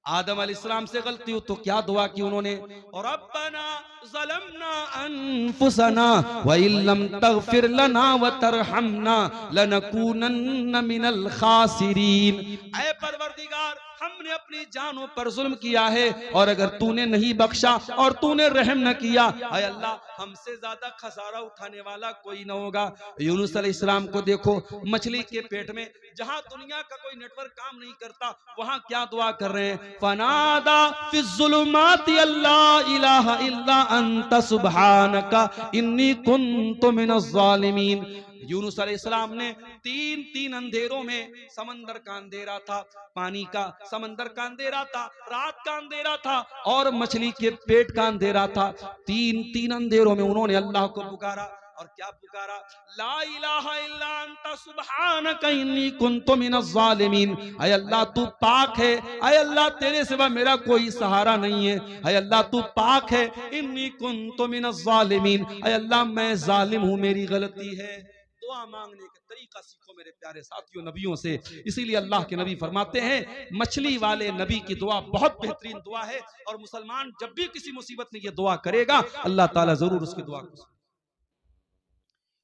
आदम अलैहिस्सलाम से गलती हो तो क्या दुआ की उन्होंने, और रब्बना ज़लमना अनफुसना व इल्लम तगफिर लना व तरहमना लनकूनन्न मिनल खासिरीन। ऐ परवरदिगार, हम आपने अपनी जानों पर जुल्म किया है, और अगर तूने नहीं बख्शा और तूने रहम न किया, अय अल्लाह हमसे ज्यादा खसारा उठाने वाला कोई न होगा। यूनुस अलैहिस्सलाम को देखो, मछली के पेट में, जहां दुनिया का कोई नेटवर्क काम नहीं करता, वहां क्या दुआ कर रहे हैं? फनादा फिज़्ज़ुलुमाति अल्ला इलाहा इल्ला अंत सुब्हानका इन्नी कुन्तु मिनज़ ज़ालिमीन। यूनुस अलैहिस्सलाम ने तीन अंधेरों में, समंदर का अंधेरा था, पानी का, समंदर का अंधेरा था, रात का अंधेरा था और मछली के पेट का अंधेरा था, तीन अंधेरों में उन्होंने अल्लाह को पुकारा। और क्या पुकारा? ला इलाहा इल्ला अंता सुब्हानका इन्नी कुन्तु मिनज़ ज़ालिमीन। अय अल्लाह तू पाक है, अय अल्लाह तेरे सिवा मेरा कोई सहारा नहीं है, अय अल्लाह तू पाक है, इन्नी कुन्तु मिनज़ ज़ालिमीन। अय अल्लाह मैं जालिम हूं, मेरी गलती है। दुआ मांगने का तरीका सीखो मेरे प्यारे साथियों नबियों से। इसीलिए अल्लाह के नबी फरमाते हैं, मछली वाले नबी की दुआ बहुत बेहतरीन दुआ है, और मुसलमान जब भी किसी मुसीबत में ये दुआ करेगा, अल्लाह ताला जरूर उसकी दुआ को।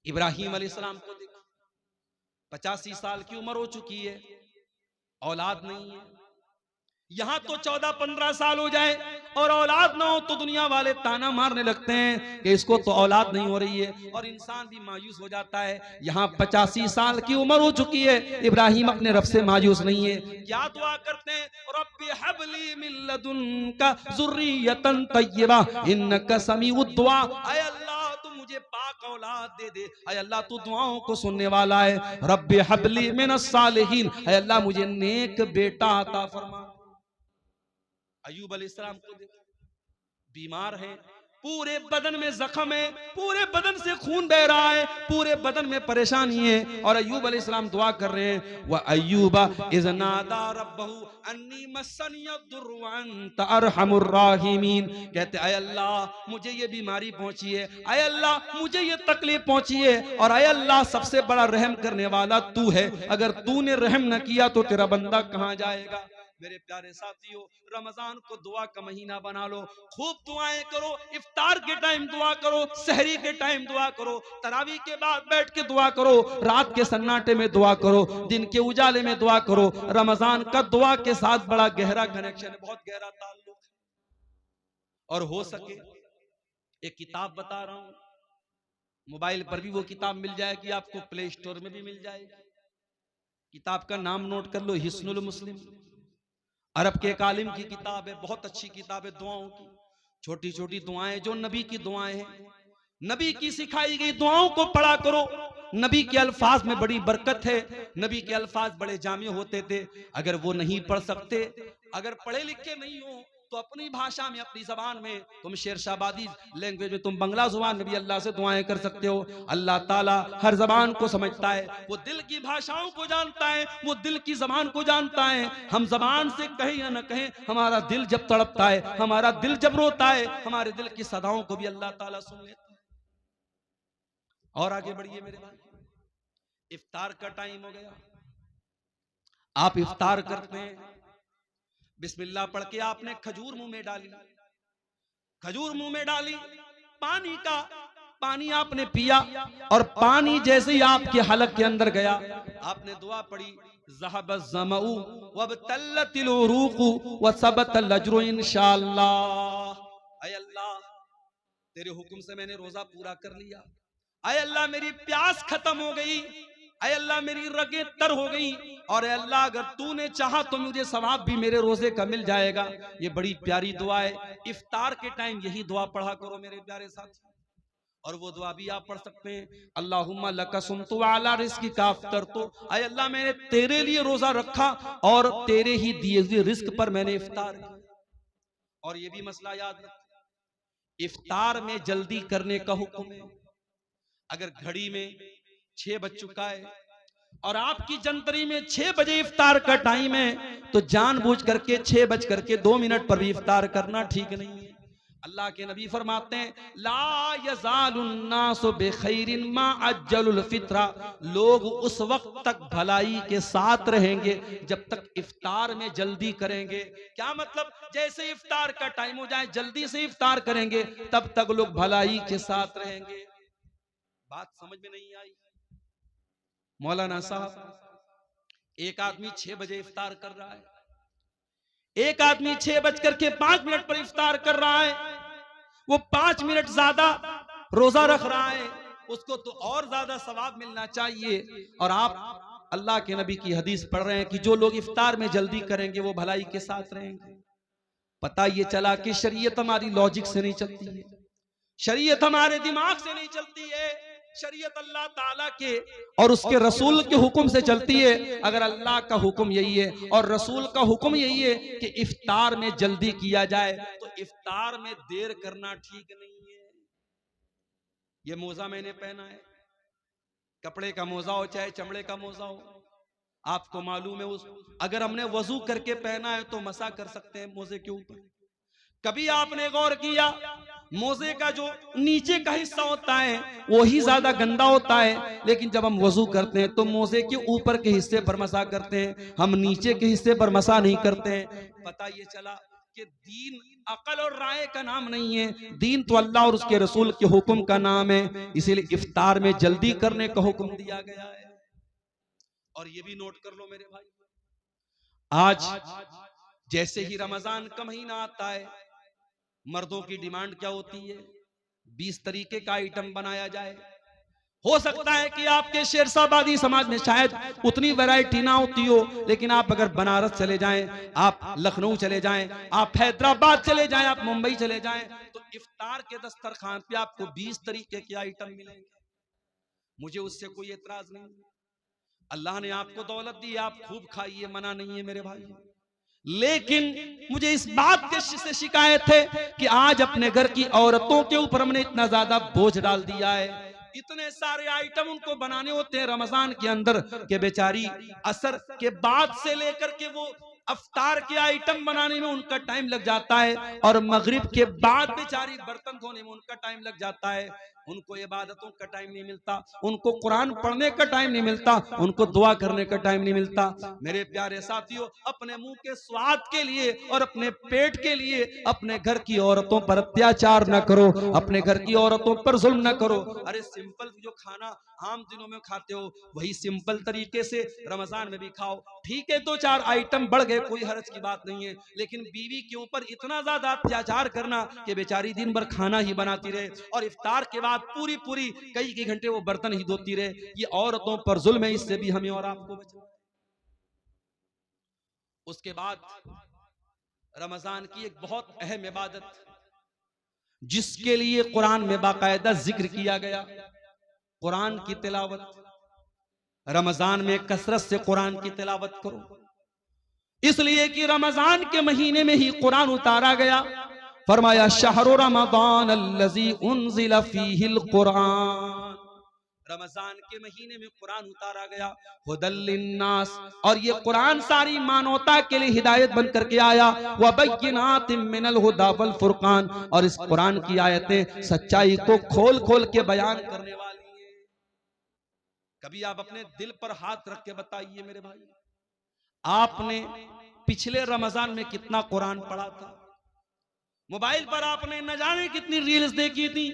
इब्राहिम अलैहिस्सलाम को देखा, 85 साल की उम्र हो चुकी है, औलाद नहीं है। यहां तो 14-15 साल हो जाए और औलाद ना हो तो दुनिया वाले ताना मारने लगते हैं कि इसको तो औलाद नहीं हो रही है, और इंसान भी मायूस हो जाता है। यहाँ 85 साल की उम्र हो चुकी है, इब्राहिम अपने रब से मायूस नहीं है। क्या दुआ करते हैं? रब्बी हबली मिन लदुनका ज़ुर्रियतन तय्यबा इन्नका समीउद दुआ। ऐ अल्लाह तू मुझे पाक औलाद दे दे, ऐ अल्लाह तू दुआओं को सुनने वाला है। रब्बी हबली मिनस सालिहीन, ऐ अल्लाह मुझे नेक बेटा अता फरमा। अय्यूब अलैहिस्सलाम को देखो, बीमार है, पूरे बदन में जख्म है, पूरे बदन से खून बह रहा है, पूरे बदन में परेशानी है, और अय्यूब अलैहिस्सलाम दुआ कर रहे हैं, व अय्यूबा इज़ नादा रब्बहू अन्नी मस्सनियद्दुर्रु व अंत अरहमुर राहिमीन। कहते अय अल्लाह मुझे ये बीमारी पहुंची है, अय अल्लाह मुझे ये तकलीफ पहुंची है, और अय अल्लाह सबसे बड़ा रहम करने वाला तू है, अगर तूने रहम न किया तो तेरा बंदा कहां जाएगा। मेरे प्यारे साथियों, रमजान को दुआ का महीना बना लो, खूब दुआएं करो, इफ्तार के टाइम दुआ करो, सहरी के टाइम दुआ करो, तरावी के बाद बैठ के दुआ करो, रात के सन्नाटे में दुआ करो, दिन के उजाले में दुआ करो। रमजान का दुआ के साथ बड़ा गहरा कनेक्शन है, बहुत गहरा ताल्लुक है। और हो सके एक किताब बता रहा हूं, मोबाइल पर भी वो किताब मिल जाएगी आपको, प्ले स्टोर में भी मिल जाएगी। किताब का नाम नोट कर लो, हिस्नुल मुस्लिम। अरब के एक आलिम की किताब है, बहुत अच्छी किताब है दुआओं की, छोटी छोटी दुआएं जो नबी की दुआएं हैं, नबी की सिखाई गई दुआओं को पढ़ा करो। नबी के अल्फाज में बड़ी बरकत है, नबी के अल्फाज बड़े जामिया होते थे। अगर वो नहीं पढ़ सकते, अगर पढ़े लिखे नहीं हो, तो अपनी भाषा में, अपनी जबान में, तुम शेरशाबादी लैंग्वेज में, तुम बंगला जुबान में भी अल्लाह से दुआएं कर सकते हो। अल्लाह ताला हर जबान को समझता है, वो दिल की भाषाओं को जानता है, वो दिल की जबान को जानता है। हम जबान से कहें या न कहें, हमारा दिल जब तड़पता है, हमारा दिल जब रोता है, हमारे दिल की सदाओं को भी अल्लाह ताला सुन लेता है। और आगे बढ़िए मेरे भाई, इफ्तार का टाइम हो गया। आप इफ्तार करते हैं, बिस्मिल्लाह पढ़ के आपने खजूर मुंह में डाली, खजूर मुंह में डाली, पानी आपने पिया, और पानी जैसे ही आपके हलक के अंदर गया, आपने दुआ पढ़ी, ज़हबज़ ज़मऊ वब्तल्लतिल उरूक़ु वसबतल अज्रु इंशाअल्लाह। ऐ अल्लाह तेरे हुक्म से मैंने रोजा पूरा कर लिया, ऐ अल्लाह मेरी प्यास खत्म हो गई, ऐ अल्लाह मेरी रगें तर हो गई, और ऐ अल्लाह अगर तूने चाहा तो मुझे सवाब भी मेरे रोजे का मिल जाएगा। ये बड़ी प्यारी दुआ है, इफ्तार के टाइम यही दुआ पढ़ा करो मेरे प्यारे साथी। और वो दुआ भी आप पढ़ सकते हैं, अल्लाहुम्मा लका सुमतु अला रिज़्क़िका अफ़्तरतु, ऐ अल्लाह मैंने तेरे लिए रोजा रखा और तेरे ही दिए हुए रिस्क पर मैंने इफ्तार किया। और ये भी मसला याद रखो, इफ्तार में जल्दी करने का हुक्म है। अगर घड़ी में 6 बज चुका है और आपकी जंतरी में 6 बजे इफ्तार का टाइम है, तो जानबूझ करके 6 बज करके 2 मिनट पर भी इफ्तार करना ठीक नहीं है। अल्लाह के नबी फरमाते हैं, ला यज़ालुन्नासु बिखैरिन मा अज्जलुल फित्रा, लोग उस वक्त तक भलाई के साथ रहेंगे जब तक इफ्तार में जल्दी करेंगे। क्या मतलब? जैसे इफ्तार का टाइम हो जाए जल्दी से इफ्तार करेंगे, तब तक लोग भलाई के साथ रहेंगे। बात समझ में नहीं आई? मौलाना साहब, एक आदमी 6 बजे इफ्तार कर रहा है, एक आदमी 6:05 पर इफ्तार कर रहा है, वो 5 मिनट ज्यादा रोजा रख रहा है, उसको तो और ज्यादा सवाब मिलना चाहिए। और आप अल्लाह के नबी की हदीस पढ़ रहे हैं कि जो लोग इफ्तार में जल्दी करेंगे वो भलाई के साथ रहेंगे। पता ये चला कि शरीयत हमारी लॉजिक से नहीं चलती है, शरीयत हमारे दिमाग से नहीं चलती है, शरीयत अल्लाह ताला के और उसके रसूल के हुक्म से चलती है। अगर अल्लाह का हुक्म यही है और रसूल का हुक्म यही है कि इफ्तार में जल्दी किया जाए, तो इफ्तार में देर करना ठीक नहीं है। ये मोजा मैंने पहना है, कपड़े का मोजा हो चाहे चमड़े का मोजा हो, आपको मालूम है अगर हमने वजू करके पहना है तो मसा कर सकते हैं मोजे के ऊपर। कभी आपने गौर किया मोजे का जो नीचे का हिस्सा होता है वो ही ज्यादा गंदा होता है, लेकिन जब हम वजू करते हैं तो मोजे के ऊपर के हिस्से पर मसा करते हैं, हम नीचे के हिस्से पर मसा नहीं करते हैं। पता ये चला कि दीन अकल और राय का नाम नहीं है, दीन तो अल्लाह और उसके रसूल के हुक्म का नाम है। इसीलिए इफ्तार में जल्दी करने का हुक्म दिया गया है। और ये भी नोट कर लो मेरे भाई, आज जैसे ही रमजान का महीना आता है, मर्दों की डिमांड क्या होती है, 20 तरीके का आइटम बनाया जाए। हो सकता है कि आपके शेरशाबादी समाज में शायद उतनी वैरायटी ना होती हो, लेकिन आप अगर बनारस चले जाएं, आप लखनऊ चले जाएं, आप हैदराबाद चले जाएं, आप मुंबई चले जाएं, तो इफ्तार के दस्तरखान पे आपको 20 तरीके के आइटम मिलेंगे। मुझे उससे कोई एतराज नहीं, अल्लाह ने आपको दौलत दी, आप खूब खाइए, मना नहीं है मेरे भाई। लेकिन मुझे इस बात से शिकायत है कि आज अपने घर की औरतों के ऊपर हमने इतना ज्यादा बोझ डाल दिया है, इतने सारे आइटम उनको बनाने होते हैं रमजान के अंदर के बेचारी असर के बाद से लेकर के वो अफ्तार के आइटम बनाने में उनका टाइम लग जाता है, और मगरिब के बाद बेचारी बर्तन धोने में उनका टाइम लग जाता है। उनको इबादतों का टाइम नहीं मिलता, उनको कुरान पढ़ने का टाइम नहीं मिलता, उनको दुआ करने का टाइम नहीं मिलता। मेरे प्यारे साथियों, अपने मुंह के स्वाद के लिए और अपने पेट के लिए अपने घर की औरतों पर अत्याचार न करो, अपने घर की औरतों पर जुल्म न करो। अरे सिंपल जो खाना आम दिनों में खाते हो वही सिंपल तरीके से रमजान में भी खाओ। ठीक है, 2-4 आइटम बढ़ गए, कोई हर्ज की बात नहीं है, लेकिन बीवी के ऊपर इतना ज्यादा अत्याचार करना कि बेचारी दिन भर खाना ही बनाती रहे और इफ्तार के बाद पूरी कई घंटे वो बर्तन ही धोती रहे, ये औरतों पर जुल्म है। इससे भी हमें और आपको बचना। उसके बाद रमजान की एक बहुत अहम इबादत जिसके लिए कुरान में बाकायदा जिक्र किया गया, कुरान की तिलावत। रमजान में कसरत से कुरान की तिलावत करो, इसलिए कि रमजान के महीने में ही कुरान उतारा गया। फरमाया शहरु रमजान अल्लज़ी उन्ज़िला फ़ीहिल कुरान, रमजान के महीने में कुरान उतारा गया। हुदल लिन्नास, और ये कुरान सारी मानवता के लिए हिदायत बन करके आया। व बय्यिनातिम मिनल हुदा वल फुरकान, और इस कुरान की आयतें सच्चाई को खोल खोल के बयान करने वाली है। कभी आप अपने दिल पर हाथ रख के बताइए मेरे भाई, आपने पिछले रमजान में कितना कुरान पढ़ा था? मोबाइल पर आपने न जाने कितनी रील्स देखी थी,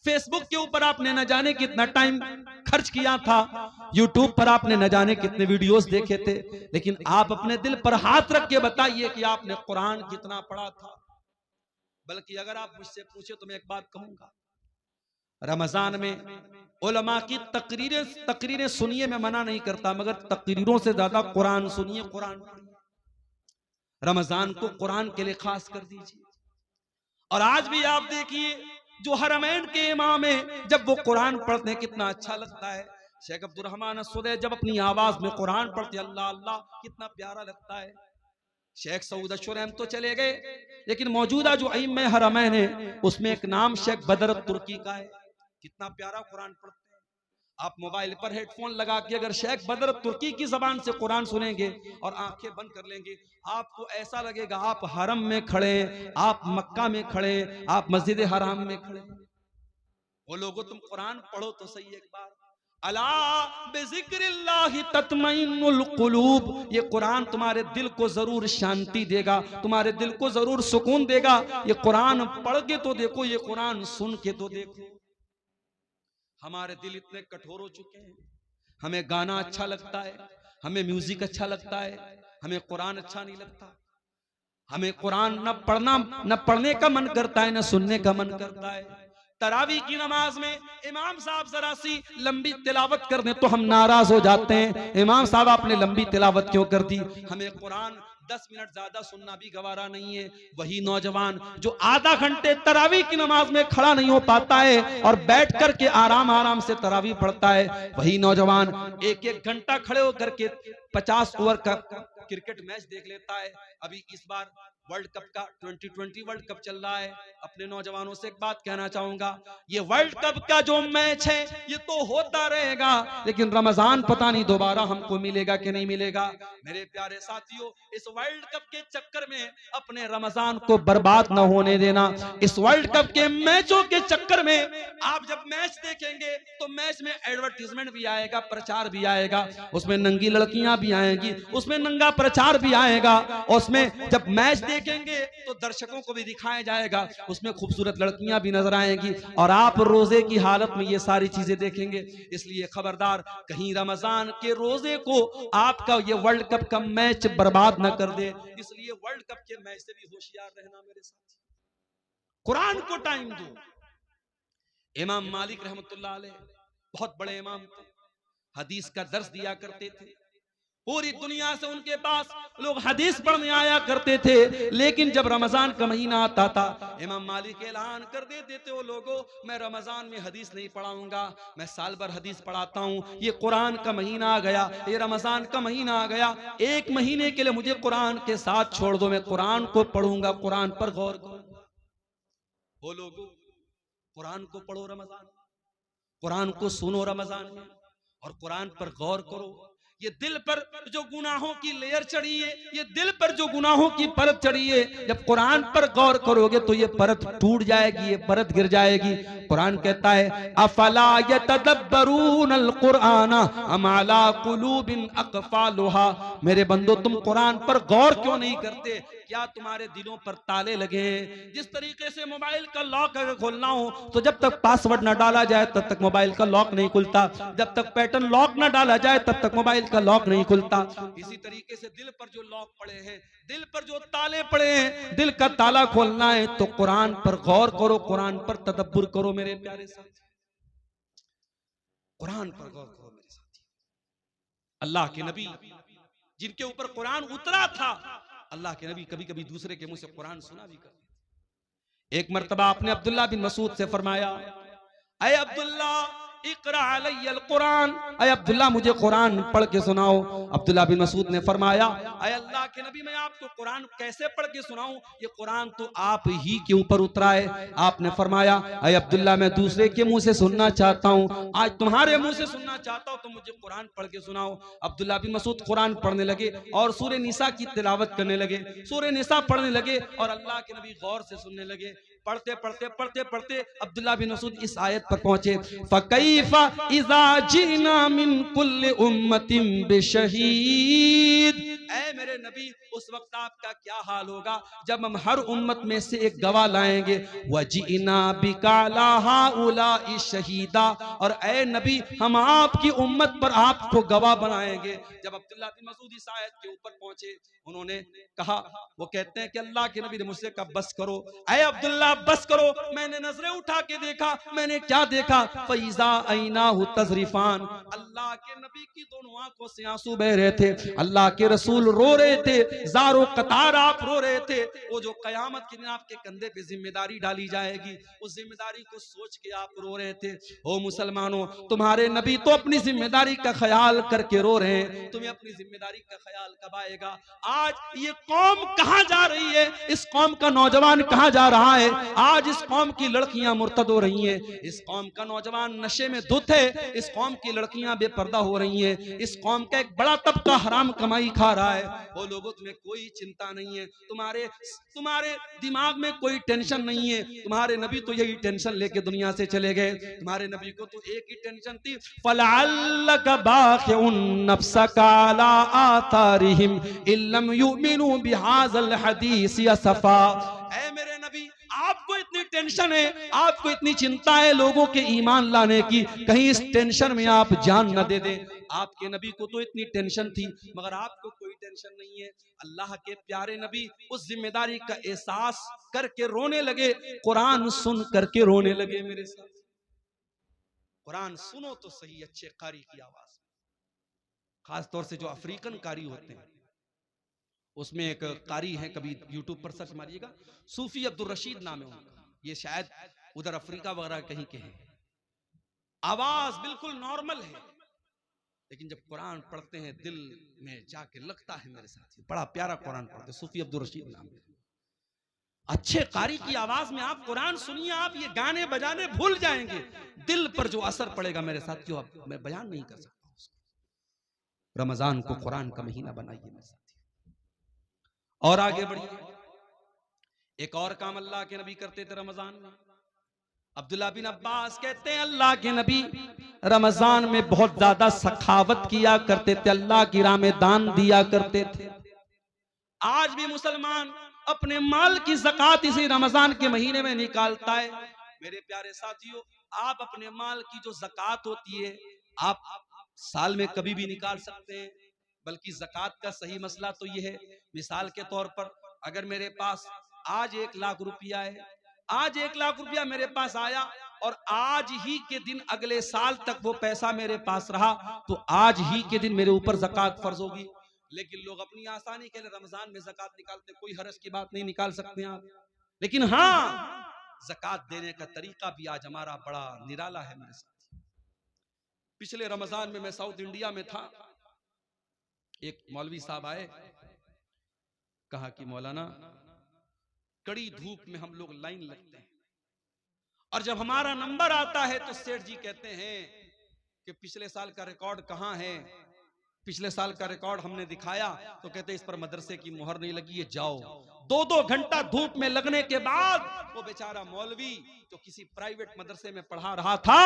फेसबुक के ऊपर आपने न जाने कितना टाइम खर्च किया था, यूट्यूब पर आपने न जाने कितने वीडियोस देखे थे, लेकिन आप अपने दिल पर हाथ रख के बताइए कि आपने कुरान कितना पढ़ा था। बल्कि अगर आप मुझसे पूछे तो मैं एक बात कहूंगा, रमजान में उलमा की तकरीरें सुनिए, मैं मना नहीं करता, मगर तकरीरों से ज्यादा कुरान सुनिए, कुरान पढ़िए। रमजान को कुरान के लिए खास कर दीजिए। और आज भी आप देखिए जो हरमैन के इमाम है, जब वो कुरान पढ़ते हैं कितना अच्छा लगता है। शेख अब्दुल रहमान अस्सुदैस जब अपनी आवाज में कुरान पढ़ते अल्लाह अल्लाह, कितना प्यारा लगता है। शेख सऊद अशरम तो चले गए, लेकिन मौजूदा जो इमाम हरमैन है उसमें एक नाम शेख बदर तुर्की का है, कितना प्यारा कुरान पढ़ते हैं। आप मोबाइल पर हेडफोन लगा के अगर शेख बदर तुर्की की जबान से कुरान सुनेंगे और आंखें बंद कर लेंगे, आपको ऐसा लगेगा आप हरम में खड़े हैं, आप मक्का में खड़े हैं, आप मस्जिद हराम में खड़े हैं। वो लोगों तुम कुरान पढ़ो तो सही एक बार। अला बिज़िक्रिल्लाहि तत्मइन्नुल कुलूब, ये कुरान तुम्हारे दिल को जरूर शांति देगा, तुम्हारे दिल को जरूर सुकून देगा। ये कुरान पढ़ के तो देखो, ये कुरान सुन के तो देखो। हमारे दिल इतने कठोर हो चुके हैं, हमें गाना अच्छा लगता है, हमें म्यूजिक अच्छा लगता है, हमें कुरान अच्छा नहीं लगता। हमें कुरान न पढ़ने का मन करता है, न सुनने का मन करता है। तरावी की नमाज में इमाम साहब जरा सी लंबी तिलावत कर दें तो हम नाराज हो जाते हैं, इमाम साहब आपने लंबी तिलावत क्यों कर दी। हमें कुरान 10 मिनट ज्यादा सुनना भी गवारा नहीं है। वही नौजवान जो आधा घंटे तरावी की नमाज में खड़ा नहीं हो पाता है और बैठ करके आराम आराम से तरावी पढ़ता है, वही नौजवान एक एक घंटा खड़े होकर के 50 ओवर का क्रिकेट मैच देख लेता है। अभी इस बार वर्ल्ड कप का 2020 वर्ल्ड कप चल रहा है। अपने नौजवानों से एक बात कहना चाहूंगा, ये वर्ल्ड कप का जो मैच है ये तो होता रहेगा, लेकिन रमजान पता नहीं दोबारा हमको मिलेगा कि नहीं मिलेगा। मेरे प्यारे साथियों, इस वर्ल्ड कप के चक्कर में अपने रमजान को बर्बाद न होने देना। इस वर्ल्ड कप के मैचों के चक्कर में आप जब मैच देखेंगे तो मैच में एडवर्टीजमेंट भी आएगा, प्रचार भी आएगा, उसमें नंगी लड़कियां भी आएंगी, उसमें नंगा प्रचार भी आएगा, उसमें जब मैच देखेंगे तो दर्शकों को भी दिखाया जाएगा, उसमें खूबसूरत लड़कियां भी नजर आएंगी और आप रोजे की हालत में ये सारी चीजें देखेंगे। इसलिए खबरदार, कहीं रमजान के रोजे को आपका ये वर्ल्ड कप का मैच बर्बाद न कर दे। इसलिए वर्ल्ड कप के मैच से भी होशियार रहना मेरे साथ। कुरान को टाइम दो। इमाम मालिक रहमतुल्लाह अलैह बहुत बड़े इमाम थे, हदीस का दर्स दिया करते थे। पूरी दुनिया से उनके पास लोग हदीस पढ़ने आया करते थे, लेकिन जब रमजान का महीना आता था इमाम मालिक ऐलान कर देते थे, वो लोगों मैं रमजान में हदीस नहीं पढ़ाऊंगा, मैं साल भर हदीस पढ़ाता हूँ। ये कुरान का महीना आ गया, ये रमजान का महीना आ गया, एक महीने के लिए मुझे कुरान के साथ छोड़ दो, मैं कुरान को पढ़ूंगा, कुरान पर गौर करूंगा। वो लोगों कुरान को पढ़ो रमजान, कुरान को सुनो रमजान में और कुरान पर गौर करो। ये दिल पर जो गुनाहों की लेयर चढ़ी है, ये दिल पर जो गुनाहों की परत चढ़ी है, जब कुरान पर गौर करोगे तो ये परत टूट जाएगी, ये परत गिर जाएगी। कुरान कहता है अफला यतदब्बरूनल कुरान अम अला कुलूबिन अक़फ़ालुहा, मेरे बंदो तुम कुरान पर गौर क्यों नहीं करते, क्या तुम्हारे दिलों पर ताले लगे हैं। जिस तरीके से मोबाइल का लॉक अगर खोलना हो तो जब तक पासवर्ड न डाला जाए तब तक मोबाइल का लॉक नहीं खुलता, जब तक पैटर्न लॉक न डाला जाए तब तक मोबाइल का लॉक नहीं खुलता। इसी तरीके से दिल पर जो लॉक पड़े हैं, दिल पर जो ताले पड़े हैं, दिल का ताला खोलना है तो कुरान पर गौर करो, कुरान पर तदब्बुर करो मेरे प्यारे साथी, कुरान पर गौर करो मेरे साथी। अल्लाह के नबी जिनके ऊपर कुरान उतरा था, अल्लाह के नबी कभी कभी दूसरे के मुंह से कुरान सुना भी कर। एक मर्तबा आपने अब्दुल्ला बिन मसूद से फरमाया, अय अब्दुल्ला इक़रा अलैयल कुरान, अय अब्दुल्ला मुझे कुरान पढ़ के सुनाओ। अब्दुल्ला बिन मसूद ने फरमाया, अय अल्लाह के नबी मैं आपको कुरान कैसे पढ़ के सुनाऊं, ये कुरान तो आप ही के ऊपर उतरा है। आपने फरमाया, अय अब्दुल्ला मैं दूसरे के मुंह से सुनना चाहता हूं, आज तुम्हारे मुंह से सुनना चाहता हूं, तो मुझे कुरान पढ़ के सुनाओ। अब्दुल्ला बिन मसूद कुरान पढ़ने लगे और सूरह निसा की तिलावत करने लगे, सूरह निसा पढ़ने लगे और अल्लाह के नबी गौर से सुनने लगे। पढ़ते पढ़ते पढ़ते पढ़ते अब्दुल्ला बिन मसूद इस आयत पर पहुंचे, फकैफा इज़ा जीना मिन कुल्ली उम्मतिन बिशहीद, ऐ मेरे नबी उस वक्त आपका क्या हाल होगा जब हम हर उम्मत में से एक गवाह लाएंगे, वजीना बिका अला हाउलाई शहीदा, और ऐ नबी हम आपकी उम्मत पर आपको गवाह बनाएंगे। जब अब्दुल्ला बिन मसूद इस आयत के ऊपर पहुंचे, उन्होंने कहा, वो कहते हैं कि अल्लाह के नबी ने मुझसे कहा बस करो, ऐ अब्दुल्ला बस करो। मैंने नजरें उठा के देखा, मैंने क्या देखा, फैजा ऐनाहु तज़रिफान, अल्लाह के नबी की दोनों आंखों से आंसू बह रहे थे, अल्लाह के रसूल रो रहे थे, ज़ारो कतार आप रो रहे थे। वो जो कयामत के दिन आपके कंधे पे जिम्मेदारी डाली जाएगी, उस जिम्मेदारी को सोच के आप रो रहे थे। ओ मुसलमानों, तुम्हारे नबी तो अपनी जिम्मेदारी का ख्याल करके रो रहे हैं, तुम्हें अपनी जिम्मेदारी का ख्याल कब आएगा। आज ये कौम कहां जा रही है, इस कौम का नौजवान कहां जा रहा है। आज इस कौम की लड़कियां मुर्तद हो रही हैं, इस कौम का नौजवान नशे में धुत है, इस कौम की लड़कियां बेपर्दा हो रही हैं, इस कौम का एक बड़ा तबका हराम कमाई खा रहा है। वो लोगों तुम्हें कोई चिंता नहीं है, तुम्हारे दिमाग में कोई टेंशन नहीं है। तुम्हारे नबी तो यही टेंशन लेके दुनिया से चले गए, तुम्हारे नबी को तो एक ही टेंशन थी, फलअल्लका बाखिउन नफ्सका अला आतारिहिम इल्लम युमिनु बिहाज़ल हदीस असफा। ऐ मेरे नबी आपको इतनी टेंशन है, आपको इतनी चिंता है लोगों के ईमान लाने की, कहीं इस टेंशन में आप जान न दे दें। आपके नबी को तो इतनी टेंशन थी, मगर आपको कोई टेंशन नहीं है। अल्लाह के प्यारे नबी उस जिम्मेदारी का एहसास करके रोने लगे, कुरान सुन करके रोने लगे। मेरे साथ कुरान सुनो तो सही अच्छे कारी की आवाज, खास तौर से जो अफ्रीकन कारी होते हैं। उसमें एक कारी है, कभी यूट्यूब पर सर्च मारिएगा, सूफी अब्दुल रशीद नाम है उनका, ये शायद उधर अफ्रीका वगैरह कहीं के हैं। आवाज बिल्कुल नॉर्मल है, लेकिन जब कुरान पढ़ते हैं दिल में जाके लगता है। मेरे साथी बड़ा प्यारा कुरान पढ़ते, सूफी अब्दुल रशीद नाम है। अच्छे कारी की आवाज में आप कुरान सुनिए, आप ये गाने बजाने भूल जाएंगे। दिल पर जो असर पड़ेगा मेरे साथियों, अब मैं बयान नहीं कर सकता उसको। रमजान को कुरान का महीना बनाइए मेरे साथियों, और आगे बढ़िए। एक और काम अल्लाह के नबी करते थे रमजान में। अब्दुल्ला बिन अब्बास कहते हैं अल्लाह के नबी रमजान में बहुत ज्यादा सखावत किया करते थे, अल्लाह की राह में दान दिया करते थे। आज भी मुसलमान अपने माल की ज़कात इसी रमजान के महीने में निकालता है। मेरे प्यारे साथियों, आप अपने माल की जो ज़कात होती है आप साल में कभी भी निकाल सकते हैं, बल्कि ज़कात का सही मसला तो ये है, मिसाल के तौर पर अगर मेरे पास आज 1 लाख रुपया है, आज 1 लाख रुपया मेरे पास आया और आज ही के दिन अगले साल तक वो पैसा मेरे पास रहा, तो आज ही के दिन मेरे ऊपर ज़कात फर्ज होगी। लेकिन लोग अपनी आसानी के लिए रमजान में ज़कात निकालते, कोई हरज की बात नहीं, निकाल सकते हैं आप। लेकिन हाँ, ज़कात देने का तरीका भी आज हमारा बड़ा निराला है मेरे साथ। पिछले रमजान में मैं साउथ इंडिया में था, एक मौलवी साहब आए, कहा कि मौलाना कड़ी धूप में हम लोग लाइन लगते हैं और जब हमारा नंबर आता है तो सेठ जी कहते हैं कि पिछले साल का रिकॉर्ड कहां है। पिछले साल का रिकॉर्ड हमने दिखाया तो कहते इस पर मदरसे की मुहर नहीं लगी है, जाओ। 2-2 घंटा धूप में लगने के बाद वो बेचारा मौलवी जो किसी प्राइवेट मदरसे में पढ़ा रहा था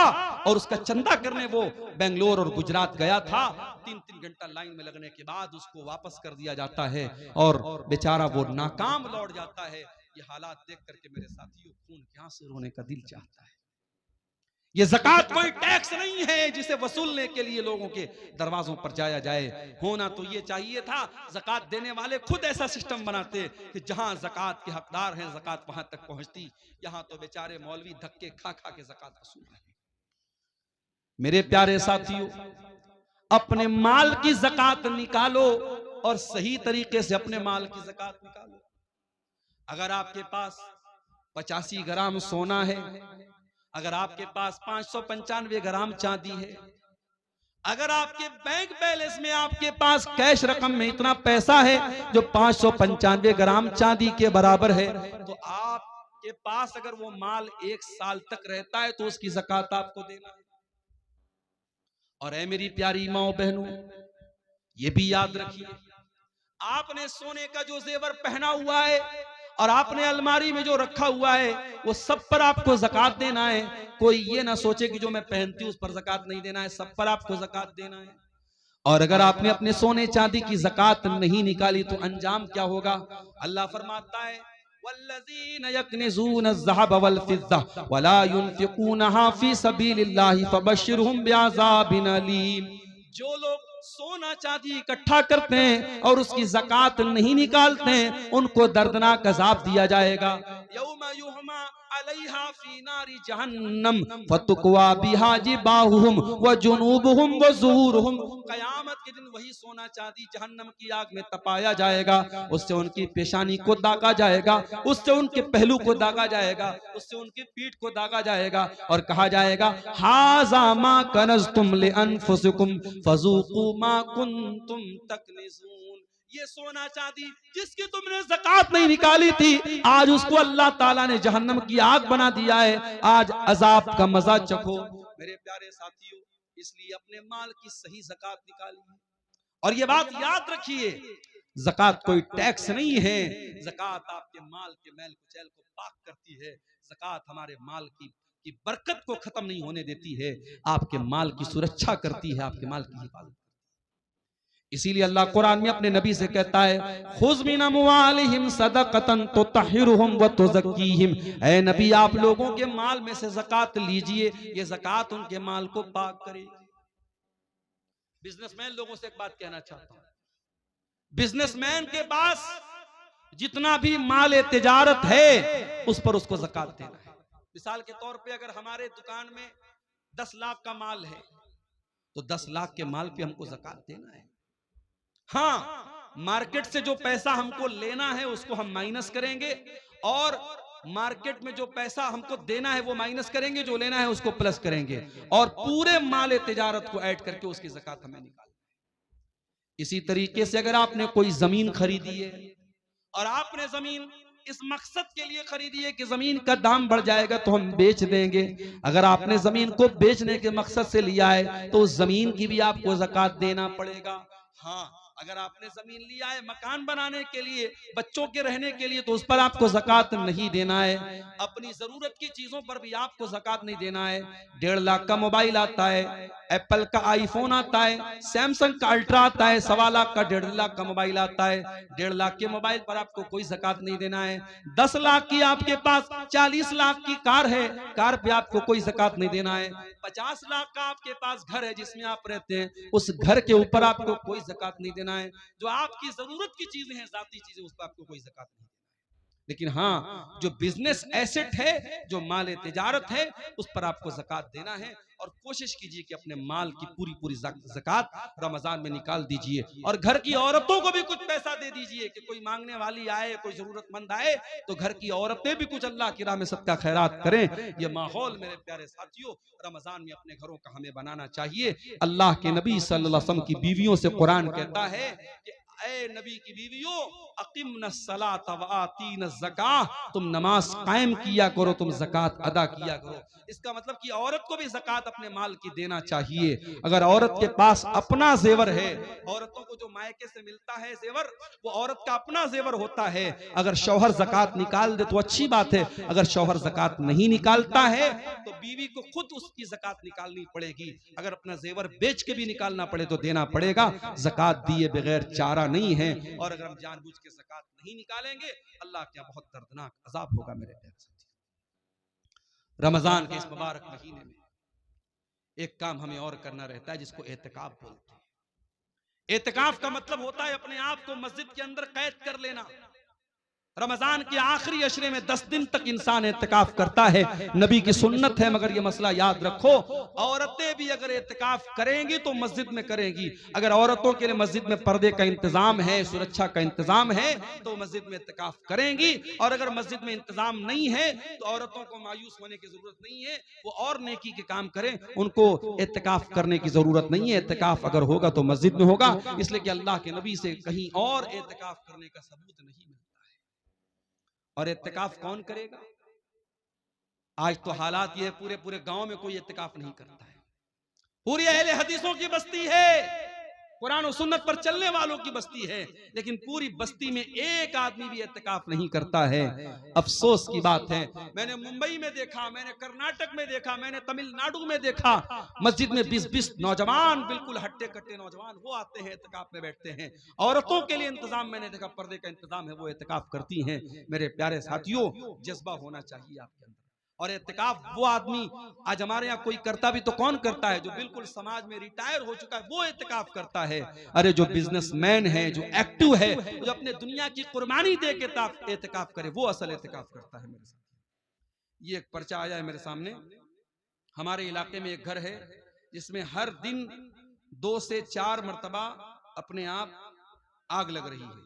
और उसका चंदा करने वो बेंगलोर और गुजरात गया था, 3-3 घंटा लाइन में लगने के बाद उसको वापस कर दिया जाता है और बेचारा वो नाकाम लौट जाता है। ये हालात देख करके मेरे साथियों खून के आंसू रोने का दिल चाहता है। ये ज़कात कोई टैक्स नहीं है जिसे वसूलने के लिए लोगों के दरवाजों पर जाया जाए। होना तो ये चाहिए था ज़कात देने वाले खुद ऐसा सिस्टम बनाते कि जहां ज़कात के हकदार हैं ज़कात वहां तक पहुंचती। यहां तो बेचारे मौलवी धक्के खा खा के ज़कात वसूल रहे हैं। मेरे प्यारे साथियों, अपने माल की ज़कात निकालो और सही तरीके से अपने माल की ज़कात निकालो। अगर आपके पास 85 ग्राम सोना है, अगर आपके पास 595 ग्राम चांदी है, अगर आपके बैंक बैलेंस में आपके पास कैश रकम में इतना पैसा है जो 595 ग्राम चांदी के बराबर है, तो आपके पास अगर वो माल 1 साल तक रहता है तो उसकी ज़कात आपको देना है। और ऐ मेरी प्यारी माओ बहनों, ये भी याद रखिए, आपने सोने का जो जेवर पहना हुआ है और आपने अलमारी में जो रखा हुआ है वो सब पर आपको ज़कात देना है। कोई ये ना सोचे कि जो मैं पहनती हूं उस पर ज़कात नहीं देना है, सब पर आपको ज़कात देना है। और अगर आपने अपने सोने चांदी की ज़कात नहीं निकाली तो अंजाम क्या होगा? अल्लाह फरमाता है वल्लज़ीना यकनिज़ूना अज़्ज़हब वल फ़िज़्ज़ा वला युनफ़िक़ूनहा फ़ी सबीलिल्लाहि फ़बश्शिरहुम बिअज़ाबिन अलीम। जो लोग सोना चांदी इकट्ठा करते हैं और उसकी ज़कात नहीं निकालते हैं उनको दर्दनाक अज़ाब दिया जाएगा। यौमा युहमा अलैहा फी नारी जहन्नम फतुक्वा बिहा जिबाहुहुम व जुनूबुहुम व ज़ुहूरुहुम। क़यामत के दिन वही सोना चांदी जहन्नम की आग में तपाया जाएगा, उससे उनकी पेशानी को दागा जाएगा, उससे उनके पहलू को दागा जाएगा, उससे उनकी पीठ को दागा जाएगा और कहा जाएगा हाज़ा मा कनज़्तुम लिअन्फुसिकुम फ़ज़ूक़ू मा कुन्तुम तकनिज़ून। ये सोना चांदी जिसकी तुमने ज़कात नहीं निकाली थी, आज उसको अल्लाह ताला ने जहन्नम की आग बना दिया है। आज अजाब का मजा चखो। मेरे प्यारे साथियों, इसलिए अपने माल की सही ज़कात निकालिए और ये बात याद रखिए, ज़कात कोई टैक्स नहीं है। ज़कात आपके माल के मैल कुचैल को पाक करती है। ज़कात हमारे माल की बरकत को खत्म नहीं होने देती है, आपके माल की सुरक्षा करती है, आपके माल की हिफाजत। इसीलिए अल्लाह कुरान में अपने नबी से कहता है खुज़ मिन अम्वालिहिम सदक़तन तुतहिरुहुम व तुज़क्कीहिम। ऐ नबी, आप लोगों के माल में से ज़कात लीजिए, ये ज़कात उनके माल को पाक करेगी। बिजनेसमैन लोगों से एक बात कहना चाहता हूं, बिजनेसमैन के पास जितना भी माल तिजारत है उस पर उसको ज़कात देना है। मिसाल के तौर पे अगर हमारे दुकान में 10 लाख का माल है तो 10 लाख के माल पे हमको ज़कात देना है। हाँ, मार्केट से जो पैसा हमको लेना है उसको हम माइनस करेंगे और मार्केट में जो पैसा हमको देना है वो माइनस करेंगे, जो लेना है उसको प्लस करेंगे और पूरे माल तिजारत को ऐड करके उसकी ज़कात हमें निकालना है। इसी तरीके से अगर आपने कोई जमीन खरीदी है और आपने जमीन इस मकसद के लिए खरीदी है कि जमीन का दाम बढ़ जाएगा तो हम बेच देंगे, अगर आपने जमीन को बेचने के मकसद से लिया है तो उस जमीन की भी आपको ज़कात देना पड़ेगा। हाँ, अगर आपने जमीन लिया है मकान बनाने के लिए, बच्चों के रहने के लिए, तो उस पर आपको ज़कात नहीं देना है। अपनी जरूरत की चीजों पर भी आपको ज़कात नहीं देना है। 1.5 लाख का मोबाइल आता है, एप्पल का आईफोन आता है, सैमसंग का अल्ट्रा आता है, 1.25 लाख का 1.5 लाख का मोबाइल आता है। 1.5 लाख के मोबाइल पर आपको कोई ज़कात नहीं देना है। 10 लाख की आपके पास 40 लाख की कार है, कार पे आपको कोई ज़कात नहीं देना है। 50 लाख का आपके पास घर है जिसमें आप रहते हैं, उस घर के ऊपर आपको कोई ज़कात नहीं देना है। जो आपकी जरूरत की चीजें हैं, जाती चीजें, उस पर आपको कोई ज़कात नहीं देना है। लेकिन हाँ, जो बिजनेस एसेट है, जो माल तिजारत है, उस पर आपको ज़कात देना है और कोशिश कीजिए कि अपने माल की पूरी पूरी ज़कात रमजान में निकाल दीजिए। और घर की औरतों को भी कुछ पैसा दे दीजिए कि कोई मांगने वाली आए, कोई जरूरतमंद आए तो घर की औरतें भी कुछ अल्लाह की राह में सदका खैरात करें। ये माहौल मेरे प्यारे साथियों रमजान में अपने घरों का हमें बनाना चाहिए। अल्लाह के नबी सल्लल्लाहु अलैहि वसल्लम की बीवियों से कुरान कहता है कि ऐ नबी की बीवियों, अकीमना सलात व आतीना ज़कात, तुम नमाज कायम किया करो, तुम ज़कात अदा किया करो। इसका मतलब कि औरत को भी ज़कात अपने माल की देना चाहिए। अगर औरत के पास अपना जेवर है, औरतों को जो मायके से मिलता है जेवर, वो औरत का अपना जेवर होता है। अगर शौहर ज़कात निकाल दे तो अच्छी बात है, अगर शौहर ज़कात नहीं निकालता है तो बीवी को खुद उसकी ज़कात निकालनी पड़ेगी। अगर अपना जेवर बेच के भी निकालना पड़े तो देना पड़ेगा। ज़कात दिए बगैर चारा नहीं है। और अगर हम जानबूझ के ज़कात नहीं निकालेंगे, अल्लाह के यहाँ बहुत दर्दनाक अज़ाब होगा। मेरे प्यारे साथी, रमजान के इस मुबारक महीने में एक काम हमें और करना रहता है जिसको एतिकाफ बोलते हैं। एतिकाफ का मतलब होता है अपने आप को मस्जिद के अंदर कैद कर लेना। रमजान के आखिरी अशरे में 10 दिन तक इंसान एतिकाफ करता है, नबी की सुन्नत है। मगर ये मसला याद रखो, औरतें भी अगर एतिकाफ करेंगी तो मस्जिद में करेंगी। अगर औरतों के लिए मस्जिद में पर्दे का इंतजाम है, सुरक्षा का इंतजाम है, तो मस्जिद में एतिकाफ करेंगी। और अगर मस्जिद में इंतजाम नहीं है तो औरतों को मायूस होने की जरूरत नहीं है, वो और नेकी के काम करें, उनको एतिकाफ करने की जरूरत नहीं है। एतिकाफ अगर होगा तो मस्जिद में होगा, इसलिए कि अल्लाह के नबी से कहीं और एतिकाफ करने का सबूत नहीं मिलता। और इत्तिकाफ कौन करेगा? आज तो हालात ये पूरे पूरे गांव में कोई इत्तिकाफ नहीं करता है। पूरी अहले हदीसों की बस्ती है, कुरान और सुन्नत पर चलने वालों की बस्ती है, लेकिन पूरी बस्ती में एक आदमी भी इत्तिकाफ नहीं करता है। अफसोस की बात है। मैंने मुंबई में देखा, मैंने कर्नाटक में देखा, मैंने तमिलनाडु में देखा, मस्जिद में 20-20 नौजवान, बिल्कुल हट्टे कट्टे नौजवान, वो आते हैं इत्तिकाफ में बैठते हैं। औरतों के लिए इंतजाम मैंने देखा, पर्दे का इंतजाम है, वो इत्तिकाफ करती हैं। मेरे प्यारे साथियों, जज्बा होना चाहिए आपके अंदर। और इत्तिकाफ वो आदमी, आज हमारे यहाँ कोई करता भी तो कौन करता है? जो बिल्कुल समाज में रिटायर हो चुका है वो इत्तिकाफ करता है। अरे जो बिजनेसमैन है, जो एक्टिव है, जो अपने दुनिया की कुर्बानी दे के इत्तिकाफ करे, वो असल इत्तिकाफ करता है। मेरे साथ ये एक पर्चा आया है मेरे सामने। हमारे इलाके में एक घर है जिसमें हर दिन 2 से 4 मरतबा अपने आप आग लग रही है।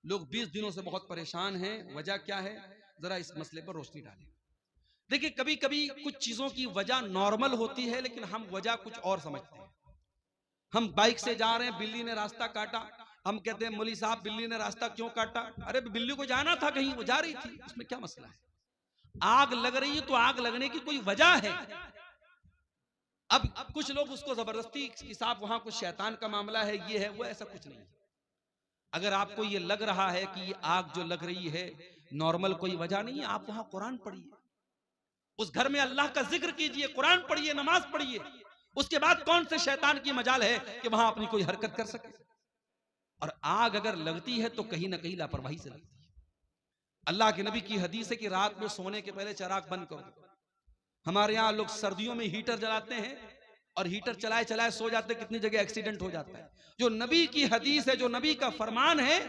लोग 20 दिनों से बहुत परेशान हैं। वजह क्या है? जरा इस मसले पर रोशनी डालें। देखिए, कभी कभी कुछ चीजों की वजह नॉर्मल होती है, लेकिन हम वजह कुछ और समझते हैं। हम बाइक से जा रहे हैं, बिल्ली ने रास्ता काटा, हम कहते हैं मौली साहब बिल्ली ने रास्ता क्यों काटा? अरे बिल्ली को जाना था कहीं, वो जा रही थी, उसमें क्या मसला है? आग लग रही है तो आग लगने की कोई वजह है। अब कुछ लोग उसको जबरदस्ती कि साहब वहां कुछ शैतान का मामला है, ये है वो, ऐसा कुछ नहीं है। अगर आपको ये लग रहा है कि ये आग जो लग रही है नॉर्मल कोई वजह नहीं है, आप वहां कुरान पढ़िए, उस घर में अल्लाह का जिक्र कीजिए, कुरान पढ़िए, नमाज पढ़िए। उसके बाद कौन से शैतान की मजाल है कि वहां अपनी कोई हरकत कर सके? और आग अगर लगती है तो कहीं ना कहीं लापरवाही से लगती है। अल्लाह के नबी की हदीस है कि रात में सोने के पहले चिराग बंद कर दो। हमारे यहाँ लोग सर्दियों में हीटर जलाते हैं, और हीटर चलाए चलाए सो जाते, कितनी जगह एक्सीडेंट हो जाता है। जो नबी की हदीस है, जो नबी का फरमान है,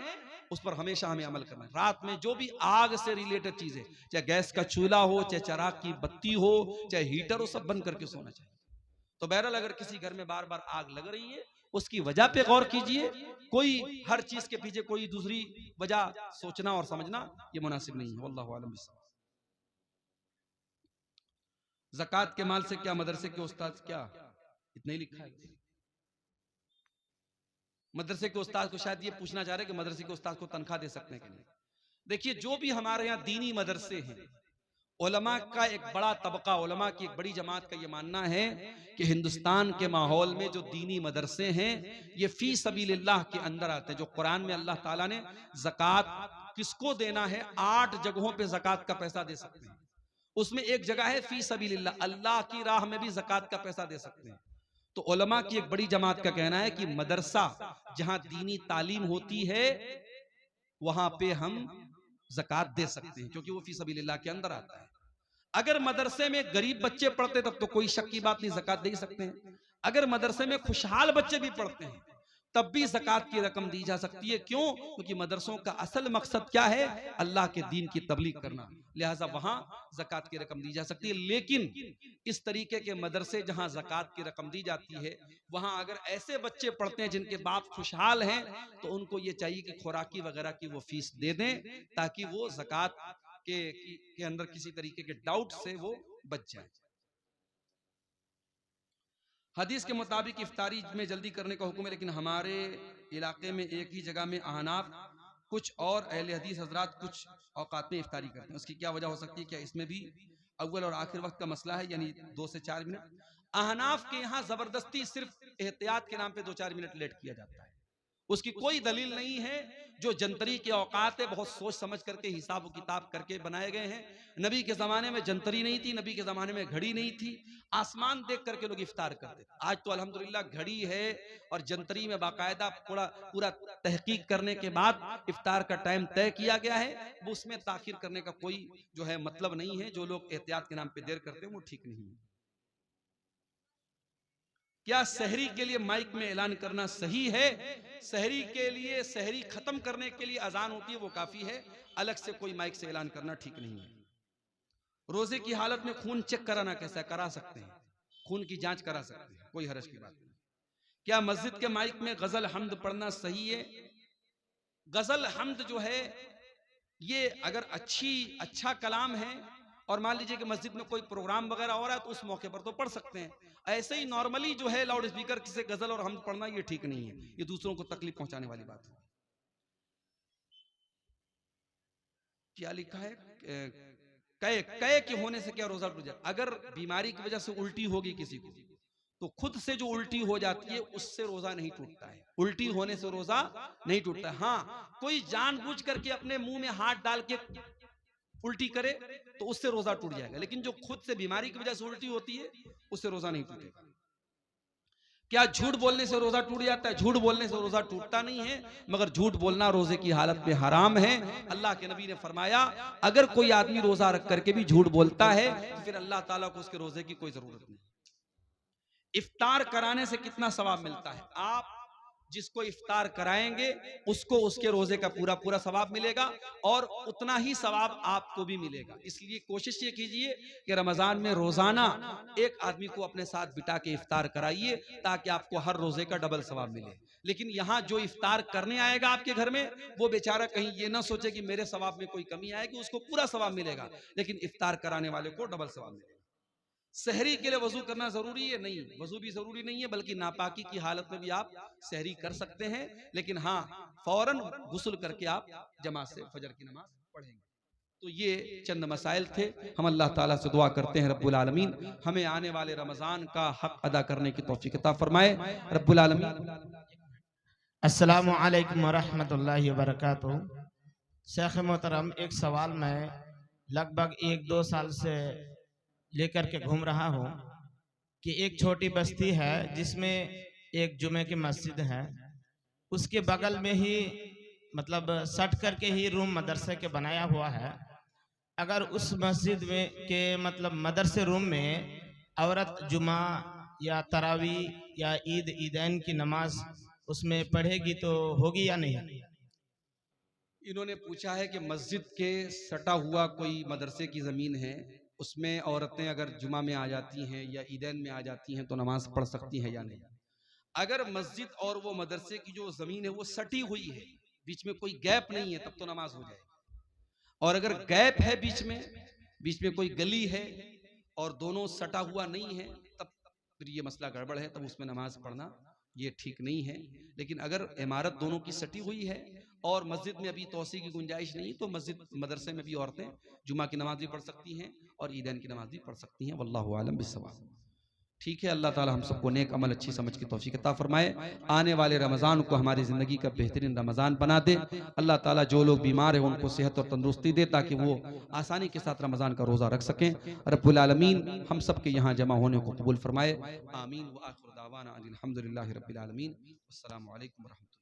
उस पर हमेशा हमें अमल करना है। रात में जो भी आग से रिलेटेड चीजें, चाहे गैस का चूल्हा हो, चाहे चिराग की बत्ती हो, चाहे हीटर हो, सब बंद करके सोना चाहिए। तो बहरहाल अगर किसी घर में बार बार आग लग रही है, उसकी वजह पे गौर कीजिए। कोई हर चीज के पीछे कोई दूसरी वजह सोचना और समझना ये मुनासिब नहीं है। वल्लाहु आलम बिस्सवाब। ज़कात के माल से क्या मदरसे के उस्ताद, क्या इतना ही लिखा है? मदरसे के उस्ताद को शायद ये पूछना चाह रहे कि मदरसे के उस्ताद को तनख्वाह दे सकते हैं कि नहीं। देखिए, जो भी हमारे यहाँ दीनी मदरसे हैं, उलमा का एक बड़ा तबका, उलमा की एक बड़ी जमात का ये मानना है कि हिंदुस्तान के माहौल में जो दीनी मदरसे हैं, ये फी सबीलिल्लाह के अंदर आते हैं। जो कुरान में अल्लाह ताला ने ज़कात किसको देना है, 8 जगहों पे ज़कात का पैसा दे सकते हैं। उसमें एक जगह है फी सबीलिल्लाह, अल्लाह की राह में भी ज़कात का पैसा दे सकते हैं। तो उलमा की एक बड़ी जमात का कहना है कि मदरसा जहां दीनी तालीम होती है, वहां पे हम ज़कात दे सकते हैं, क्योंकि वो फी सबीलिल्लाह के अंदर आता है। अगर मदरसे में गरीब बच्चे पढ़ते तब तो कोई शक की बात नहीं, ज़कात दे सकते हैं। अगर मदरसे में खुशहाल बच्चे भी पढ़ते हैं तब भी ज़कात की रकम दी जा सकती है। क्यों? क्योंकि मदरसों का असल मकसद क्या है, अल्लाह के दीन की तबलीग करना, लिहाजा वहां ज़कात की रकम दी जा सकती है। लेकिन इस तरीके के मदरसे जहां ज़कात की रकम दी जाती है, वहां अगर ऐसे बच्चे पढ़ते हैं जिनके बाप खुशहाल हैं, तो उनको ये चाहिए कि खुराकी वगैरह की वो फीस दे दें, ताकि वो ज़कात के अंदर किसी तरीके के डाउट से वो बच जाए। हदीस के मुताबिक इफ्तारी में जल्दी करने का हुक्म है, लेकिन हमारे इलाके में एक ही जगह में अहनाफ कुछ और अहले हदीस हजरात कुछ औकात में इफ्तारी करते हैं। उसकी क्या वजह हो सकती है? क्या इसमें भी अव्वल और आखिर वक्त का मसला है, यानी 2 से 4 मिनट? अहनाफ के यहाँ जबरदस्ती सिर्फ एहतियात के नाम पे 2-4 मिनट लेट किया जाता है। उसकी कोई दलील नहीं है। जो जंतरी के औकात है, बहुत सोच समझ करके हिसाब किताब करके बनाए गए हैं। नबी के जमाने में जंतरी नहीं थी, नबी के जमाने में घड़ी नहीं थी। आसमान देख करके लोग इफ्तार करते थे। आज तो अल्हम्दुलिल्लाह घड़ी है और जंतरी में बाकायदा पूरा पूरा तहकीक करने के बाद इफ्तार का टाइम तय किया गया है। वो उसमें ताखिर करने का कोई जो है मतलब नहीं है। जो लोग एहतियात के नाम पे देर करते हैं वो ठीक नहीं है। क्या सहरी के लिए माइक में ऐलान करना सही है? सहरी के लिए, सहरी खत्म करने के लिए अजान होती है, वो काफी है। अलग से कोई माइक से ऐलान करना ठीक नहीं है। रोजे की हालत में खून चेक कराना कैसा है? करा सकते हैं, खून की जांच करा सकते हैं, कोई हरज की बात नहीं। क्या मस्जिद के माइक में गजल हमद पढ़ना सही है? गजल हमद जो है, ये अगर अच्छा कलाम है और मान लीजिए कि मस्जिद में कोई प्रोग्राम वगैरह हो रहा है, तो उस मौके पर तो पढ़ सकते हैं। ऐसे ही नॉर्मली जो है लाउड स्पीकर से गजल और हमद पढ़ना ये ठीक नहीं है, ये दूसरों को तकलीफ पहुंचाने वाली बात है। क्या लिखा है? कय कय के होने से क्या रोजा टूट जाए? अगर बीमारी की वजह से उल्टी होगी किसी को, तो खुद से जो उल्टी हो जाती है उससे रोजा नहीं टूटता है। उल्टी होने से रोजा नहीं टूटता है। हाँ, कोई जानबूझ करके अपने मुंह में हाथ डाल के उल्टी करे तो उससे रोजा टूट जाएगा, लेकिन जो खुद से बीमारी की वजह से उल्टी होती है उससे रोजा नहीं टूटेगा। क्या झूठ बोलने से रोजा टूट जाता है? झूठ बोलने से रोजा टूटता नहीं है, मगर झूठ बोलना रोजे की हालत में हराम है। अल्लाह के नबी ने फरमाया, अगर कोई आदमी रोजा रख करके भी झूठ बोलता है तो फिर अल्लाह ताला को उसके रोजे की कोई जरूरत नहीं। इफ्तार कराने से कितना सवाब मिलता है? आप जिसको इफ्तार कराएंगे उसको उसके रोजे का पूरा पूरा सवाब मिलेगा और उतना ही सवाब आपको भी मिलेगा। इसलिए कोशिश ये कीजिए कि रमजान में रोजाना एक आदमी को अपने साथ बिठा के इफ्तार कराइए, ताकि आपको हर रोजे का डबल सवाब मिले। लेकिन यहाँ जो इफ्तार करने आएगा आपके घर में, वो बेचारा कहीं ये ना सोचे कि मेरे सवाब में कोई कमी आएगी, उसको पूरा सवाब मिलेगा, लेकिन इफ्तार कराने वाले को डबल सवाब मिलेगा। सहरी के लिए वजू करना जरूरी है? नहीं, वजू भी जरूरी नहीं है, बल्कि नापाकी की हालत में भी आप सहरी कर सकते हैं। लेकिन हाँ, फौरन गुस्ल करके आप जमात से फजर की नमाज पढ़ेंगे। तो ये चंद मसाइल थे। हम अल्लाह ताला से दुआ करते हैं रब्बुल आलमीन हमें आने वाले रमजान का हक अदा करने की तौफीक अता फरमाए। रब्बुल आलमीन। अस्सलामु अलैकुम वरहमतुल्लाहि वबरकातुहू। शेख मोहतरम, एक सवाल मैं लगभग 1-2 साल से लेकर के घूम रहा हूँ कि एक छोटी बस्ती है जिसमें एक जुमे की मस्जिद है, उसके बगल में ही मतलब सट करके ही रूम मदरसे के बनाया हुआ है। अगर उस मस्जिद में के मतलब मदरसे रूम में औरत जुमा या तरावी या ईद ईदैन की नमाज उसमें पढ़ेगी तो होगी या नहीं? इन्होंने पूछा है कि मस्जिद के सटा हुआ कोई मदरसे की ज़मीन है, उसमें औरतें अगर जुमा में आ जाती हैं या ईदैन में आ जाती हैं तो नमाज पढ़ सकती हैं या नहीं। अगर मस्जिद और वो मदरसे की जो ज़मीन है वो सटी हुई है, बीच में कोई गैप नहीं है, तब तो नमाज हो जाएगी। और अगर गैप है बीच में कोई गली है और दोनों सटा हुआ नहीं है, तब फिर ये मसला गड़बड़ है, तब उसमें नमाज पढ़ना ये ठीक नहीं है। लेकिन अगर इमारत दोनों की सटी हुई है और मस्जिद में अभी तोसी की गुंजाइश नहीं, तो मस्जिद मदरसे में भी औरतें जुमा की नमाज भी पढ़ सकती हैं और ईदैन की नमाज भी पढ़ सकती हैं। वल्लाहु आलम बिस्सवाब। ठीक है, अल्लाह ताला हम सबको नेक अमल अच्छी समझ की तौफीक अता फरमाए। आने वाले रमज़ान को हमारी ज़िंदगी का बेहतरीन रमज़ान बना दे। अल्लाह ताला जो लोग बीमार हैं उनको सेहत और तंदुरुस्ती दे, ताकि वो आसानी के साथ रमज़ान का रोज़ा रख सकें। रब्बुल आलमीन हम सब के यहाँ जमा होने को कबूल फरमाए। आमीन व आखिर दावाना अनिल हम्दुलिल्लाहि रब्बिल आलमीन। अस्सलामु अलैकुम व रहमतुल्लाह।